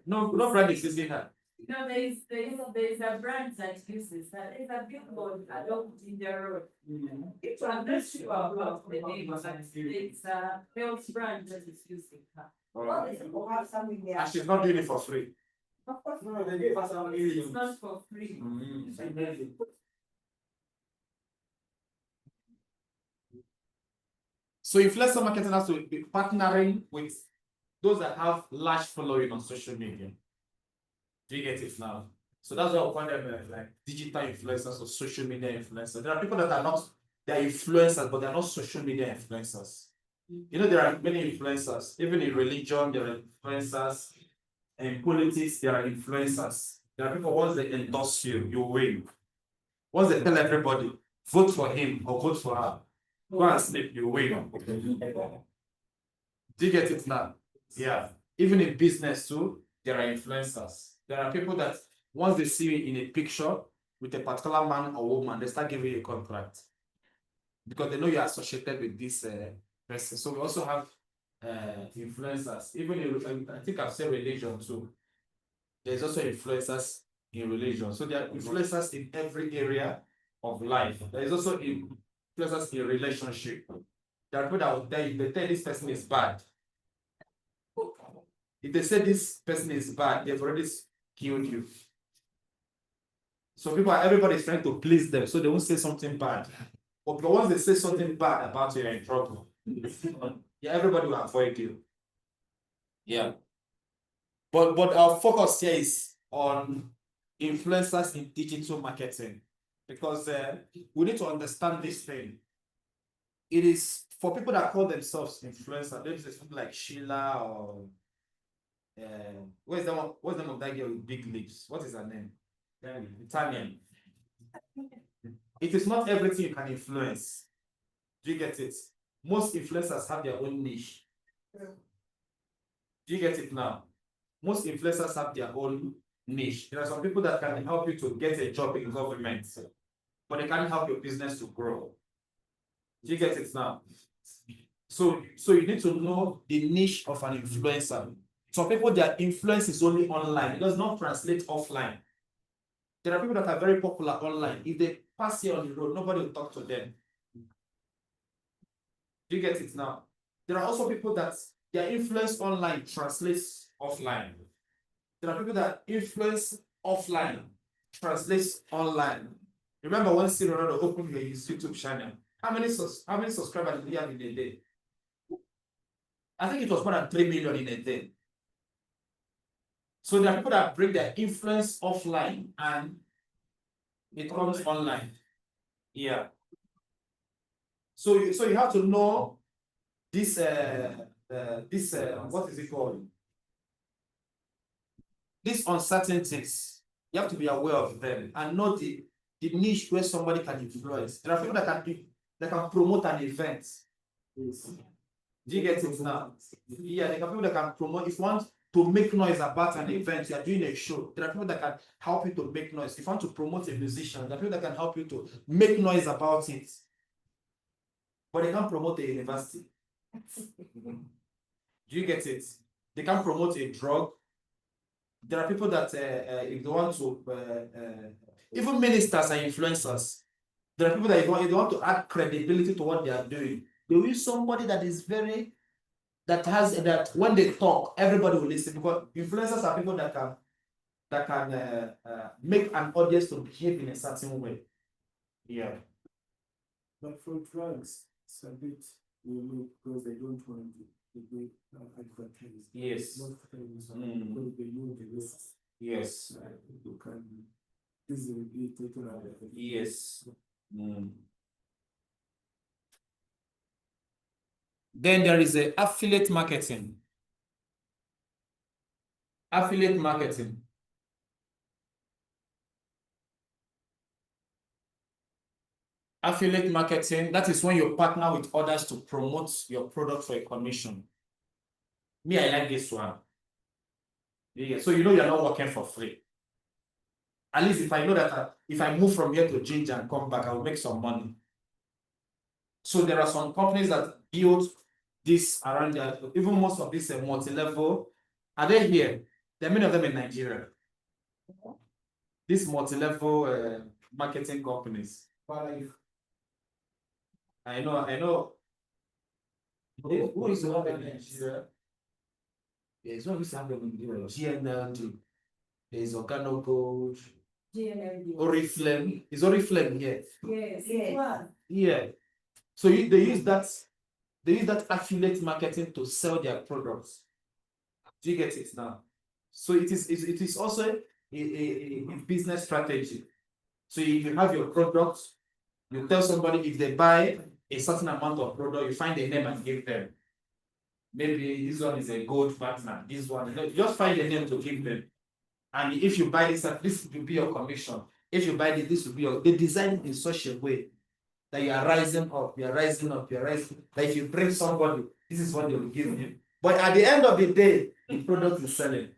No, not brand is using her. No, there's a brand that uses that. It's a billboard along the road. I'm not sure about the name, but it's a health brand that is using her. Well, they will have something there. And she's not doing it for free. Of course. No, they gave us some It's aliens. not for free. So influencer marketing has to be partnering with those that have large following on social media. Do you get it now? So that's why I call them like digital influencers or social media influencers. There are people that are not, they are influencers, but they are not social media influencers. You know, there are many influencers, even in religion, there are influencers, in politics, there are influencers. There are people, once they endorse you, you win. Once they tell everybody, vote for him or vote for her, go and sleep, you win. Do you get it now? Yeah. Even in business too, there are influencers. There are people that once they see you in a picture with a particular man or woman, they start giving you a contract because they know you are associated with this person. So we also have influencers. Even in, I think I've said religion too. There's also influencers in religion. So there are influencers in every area of life. There is also influencers in relationship. There are people that will tell you, they tell this person is bad. If they say this person is bad, they've already killed you. So everybody is trying to please them, so they won't say something bad. But once they say something bad about you, you're in trouble. Yeah, everybody will avoid you. Yeah. But our focus here is on influencers in digital marketing because we need to understand this thing. It is for people that call themselves influencers. Maybe it's something like Sheila or what's the name of that girl with big lips? What is her name? Italian. It is not everything you can influence. Do you get it? Most influencers have their own niche. Do you get it now? Most influencers have their own niche. There are some people that can help you to get a job in government, but they can't help your business to grow. Do you get it now? So you need to know the niche of an influencer. Some people, their influence is only online. It does not translate offline. There are people that are very popular online. If they pass here on the road, nobody will talk to them. Do you get it now? There are also people that their influence online translates offline. There are people that influence offline translates online. Remember when Cyril opened his YouTube channel? How many subscribers did he have in a day? I think it was more than 3 million in a day. So there are people that bring their influence offline and it comes online. Yeah. So you have to know this what is it called? These uncertainties. You have to be aware of them and know the niche where somebody can influence. There are people that can promote an event. Do you get it now? Yeah, there are people that can promote. If you want to make noise about an event, you are doing a show. There are people that can help you to make noise. If you want to promote a musician, there are people that can help you to make noise about it. But they can't promote a university. Do you get it? They can't promote a drug. There are people that if they want to, even ministers are influencers. There are people that if they want to add credibility to what they are doing, they will use somebody that is very, that when they talk, everybody will listen, because influencers are people that can make an audience to behave in a certain way. Yeah. But for drugs, it's a bit unique because they don't want to advertise. Yes. Most times Mm. because they know the risks. Yes. You can easily be taken out of it. Yes. Mm. Then there is a affiliate marketing. Affiliate marketing. Affiliate marketing, that is when you partner with others to promote your product for a commission. Me, I like this one. Yeah, so you know you're not working for free. At least if I know that if I move from here to Ginger and come back, I will make some money. So there are some companies that build this around there. Even most of these multi-level, are they here? There are many of them in Nigeria. These multi-level marketing companies. I know. Who is the one in Nigeria? There's one who's having GNLD. There's Organo Gold. GNLD. Oriflame. Is Oriflame here? Yes, yes. Yeah. So they use that affiliate marketing to sell their products. Do you get it now? So it is also a business strategy. So if you have your products, you tell somebody if they buy a certain amount of product, you find a name and give them. Maybe this one is a gold partner. This one, you just find a name to give them. And if you buy this will be your commission. If you buy this will be your. They design it in such a way that you are rising up, you are rising up, you are rising. That if you bring somebody, this is what they will give you. But at the end of the day, the product is selling.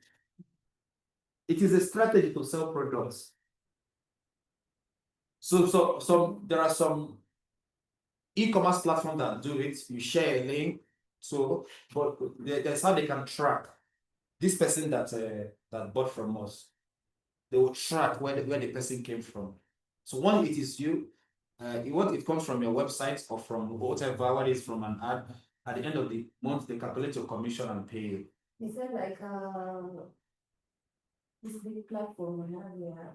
It is a strategy to sell products. So there are some e-commerce platforms that do it. You share a link. So, but that's how they can track this person that bought from us. They will track where the person came from. So when it is you, it comes from your website or from whatever, what is from an ad. At the end of the month, they calculate your commission and pay you. Is that like this big platform we have here?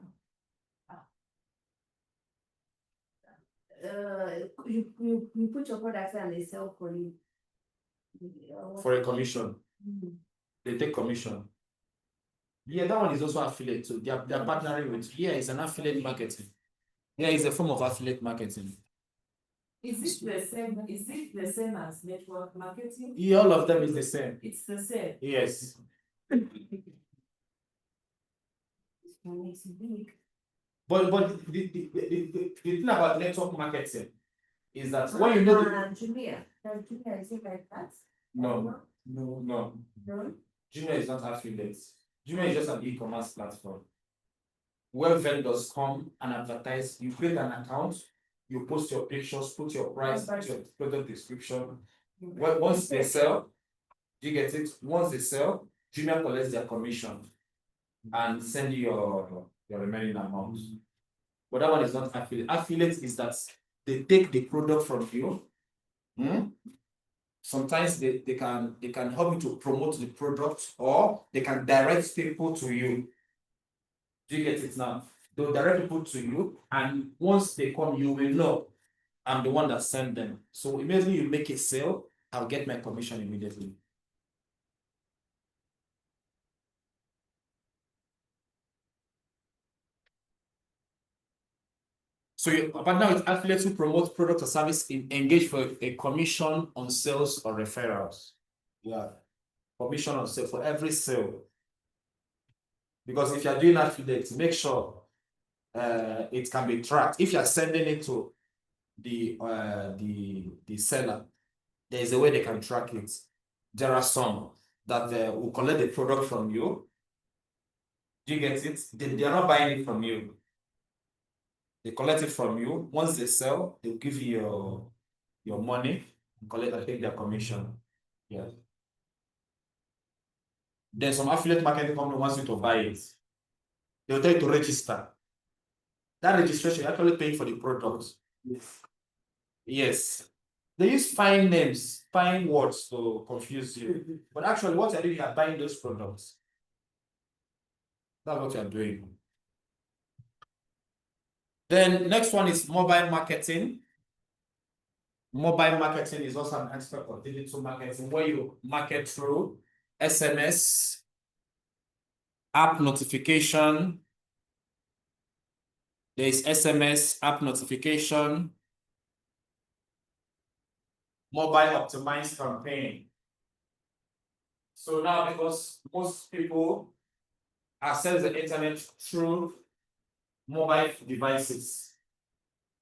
You put your products and they sell for you. For a commission. Mhm. They take commission. Yeah, that one is also affiliate. So they're partnering with. Yeah, it's an affiliate marketing. Yeah, it's a form of affiliate marketing. Is it the same? Is it the same as network marketing? Yeah, all of them is the same. It's the same. Yes. It's big. But the thing about network marketing is that when you know Jumia. Does Jumia is it like that? no. No. Jumia is not affiliate. Jumia is just an e-commerce platform where vendors come and advertise. You create an account, you post your pictures, put your price, put your product description. Once they sell, you get it. Once they sell, Jumia collects their commission and send you your remaining amount. But that one is not affiliate. Affiliate is that they take the product from you. Sometimes they can help you to promote the product, or they can direct people to you. Do you get it now? They'll direct people to you, and once they come, you will know I'm the one that sent them. So immediately you make a sale, I'll get my commission immediately. So your partner with affiliates who promote product or service engage for a commission on sales or referrals. Yeah. Commission on sale for every sale. Because if you're doing affiliates, make sure it can be tracked. If you're sending it to the seller, there is a way they can track it. There are some that will collect the product from you. Do you get it? They are not buying it from you. They collect it from you. Once they sell, they'll give you your money and collect and take their commission. Yeah. Then some affiliate marketing company wants you to buy it. They'll tell you to register. That registration, you're actually paying for the product. Yes. They use fine names, fine words to confuse you. But actually, what you're doing, you're buying those products. That's what you're doing. Then next one is mobile marketing. Mobile marketing is also an aspect of digital marketing where you market through SMS, app notification. There is SMS, app notification, mobile optimized campaign. So now, because most people access the internet through mobile devices,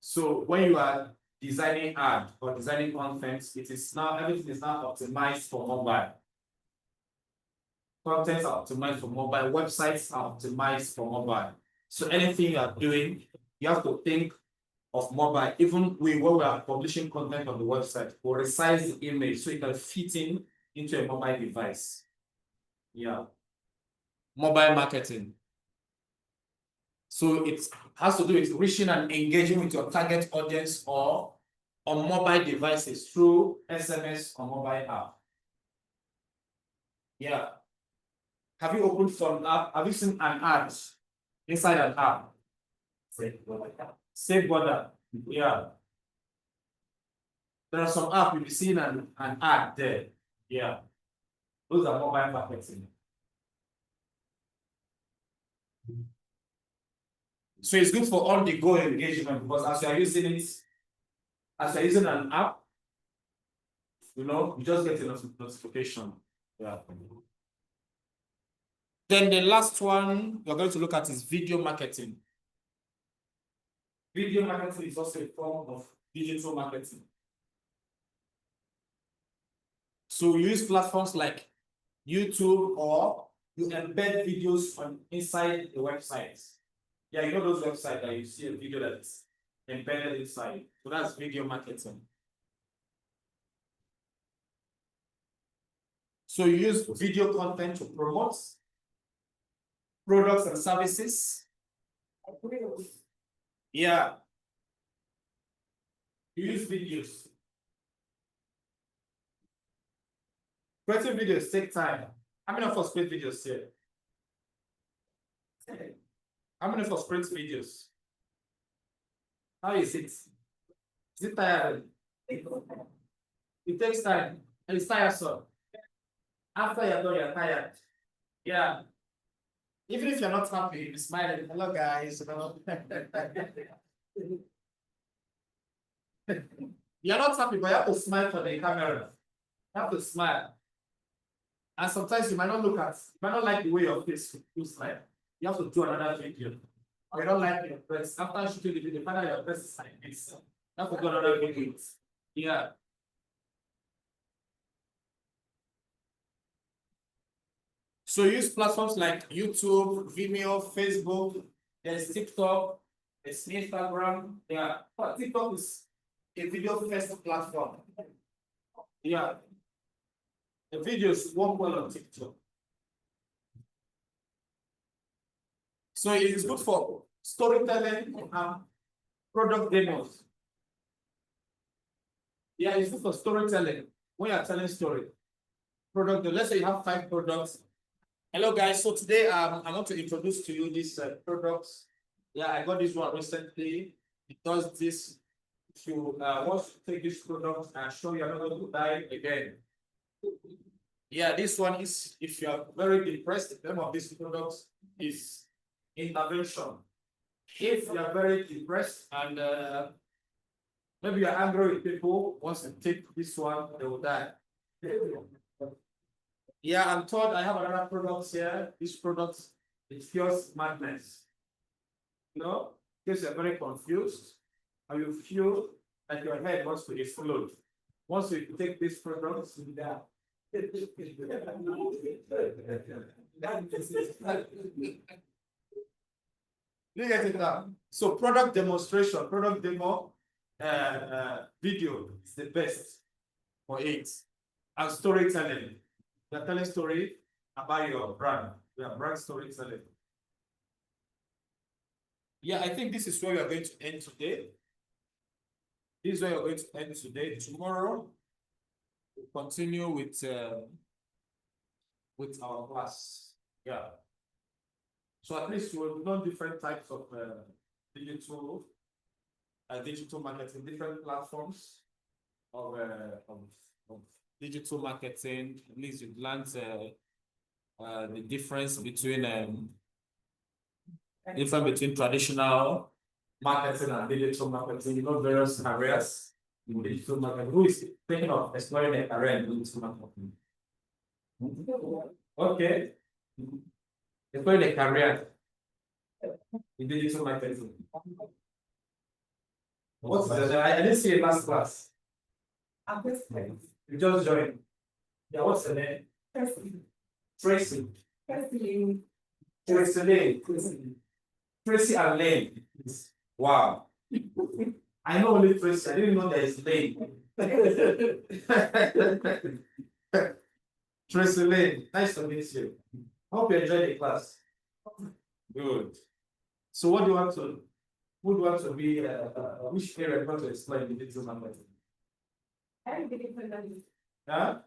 So when you are designing ad or designing content, it is now everything is now optimized for mobile. Contents are optimized for mobile, websites are optimized for mobile. So anything you are doing, you have to think of mobile. Even when we are publishing content on the website, we'll resize the image so it can fit in into a mobile device. Yeah. Mobile marketing. So it has to do with reaching and engaging with your target audience or on mobile devices through SMS or mobile app. Yeah. Have you opened some app? Have you seen an ad inside an app? Save border. Yeah. There are some apps you'll be seeing an ad there. Yeah. Those are mobile marketing. So it's good for on the go engagement because as you are using it, as you're using an app, you just get a notification. Yeah. Then the last one we're going to look at is video marketing. Video marketing is also a form of digital marketing. So we use platforms like YouTube or you embed videos on inside the website. Yeah, you know those websites that you see a video that's embedded inside. So that's video marketing. So you use video content to promote products and services. Yeah. You use videos. Creating videos take time. How many of us create videos here? How many of us create videos? How is it? Is it tiring? It takes time and it's tiresome. After you're done, you're tired. Yeah. Even if you're not happy, you're smiling. Hello, guys. You're not happy, but you have to smile for the camera. You have to smile. And sometimes you might not like the way your face looks like. You have to do another video. Or you don't like your press. After shooting the video, find out your press is like this. You have to do another video. Yeah. So use platforms like YouTube, Vimeo, Facebook, there's TikTok, there's Instagram. Yeah, but TikTok is a video first platform. Yeah. The videos work well on TikTok. So it is good for storytelling and product demos. Yeah, it's good for storytelling. When you are telling story, let's say you have 5 products. Hello guys, so today I want to introduce to you these products. Yeah, I got this one recently. It does this. If you want to take this product and show you're not going to die again. Yeah, this one is, if you are very depressed, the name of this product is intervention. If you are very depressed and maybe you're angry with people, once you take this one, they will die. Yeah, and third, I have another product here. This product is cures madness. In case you're very confused, and you feel like your head wants to explode. Once you take this product, you die. You get it now. So product demonstration, product demo video is the best for it. And storytelling. You're telling story about your brand. Your brand storytelling. Yeah, I think this is where we are going to end today. This is where you're going to end today. Tomorrow, we'll continue with our class. Yeah. So at least we'll know different types of digital marketing, different platforms of digital marketing. At least you've learned the difference between traditional marketing and digital marketing. Various areas in digital marketing. Who is thinking of exploring a career in digital marketing? Okay. Exploring a career in digital marketing. What is that? I didn't see it last class. You just joined. Yeah, what's the name? Tracy. Tracy Lane. Tracy and Lane. Wow. I know only Tracy. I didn't know there is Lane. Tracy Lane. Nice to meet you. Hope you enjoyed the class. Good. So what do you want to? Who do you want to be? Which area do you want to explain the digital marketing? Huh?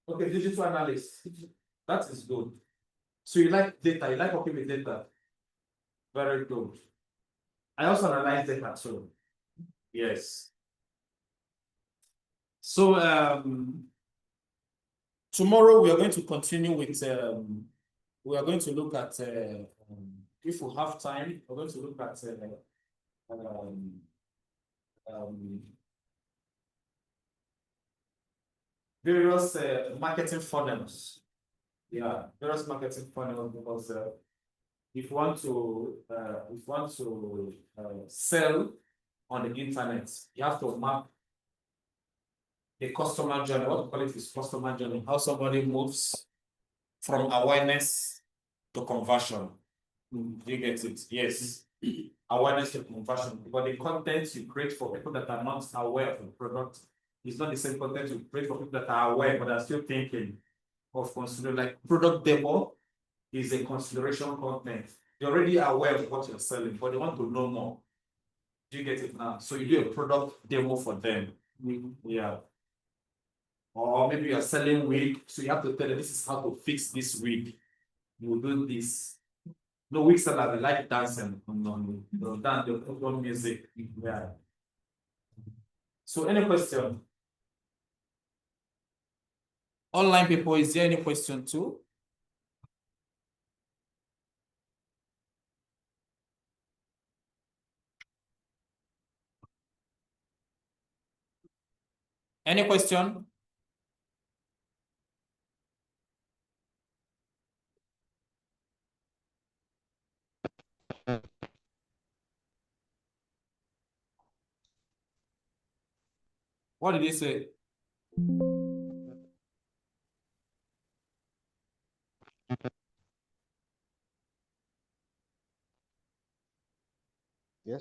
Okay, digital analyst. That is good. So you like data, you like working with data. Very good. I also analyze data, so yes. So tomorrow we are going to continue with we are going to look at if we have time, we're going to look at various marketing funnels. Yeah, various marketing funnels because if you want to sell on the internet, you have to map the customer journey. What we call it is customer journey. How somebody moves from awareness to conversion. Do you get it? Yes. Awareness to conversion. But the content you create for people that are not aware of the product is not the same content you create for people that are aware but are still thinking of considering. Like product demo is a consideration content. They're already aware of what you're selling, but they want to know more. Do you get it now? So you do a product demo for them. Yeah. Or maybe you're selling wig, so you have to tell them this is how to fix this wig. You will do this. No, wig sellers, they like dancing. They'll dance, they'll put on music. Yeah. So any question? Online people, is there any question too? Any question? What did he say?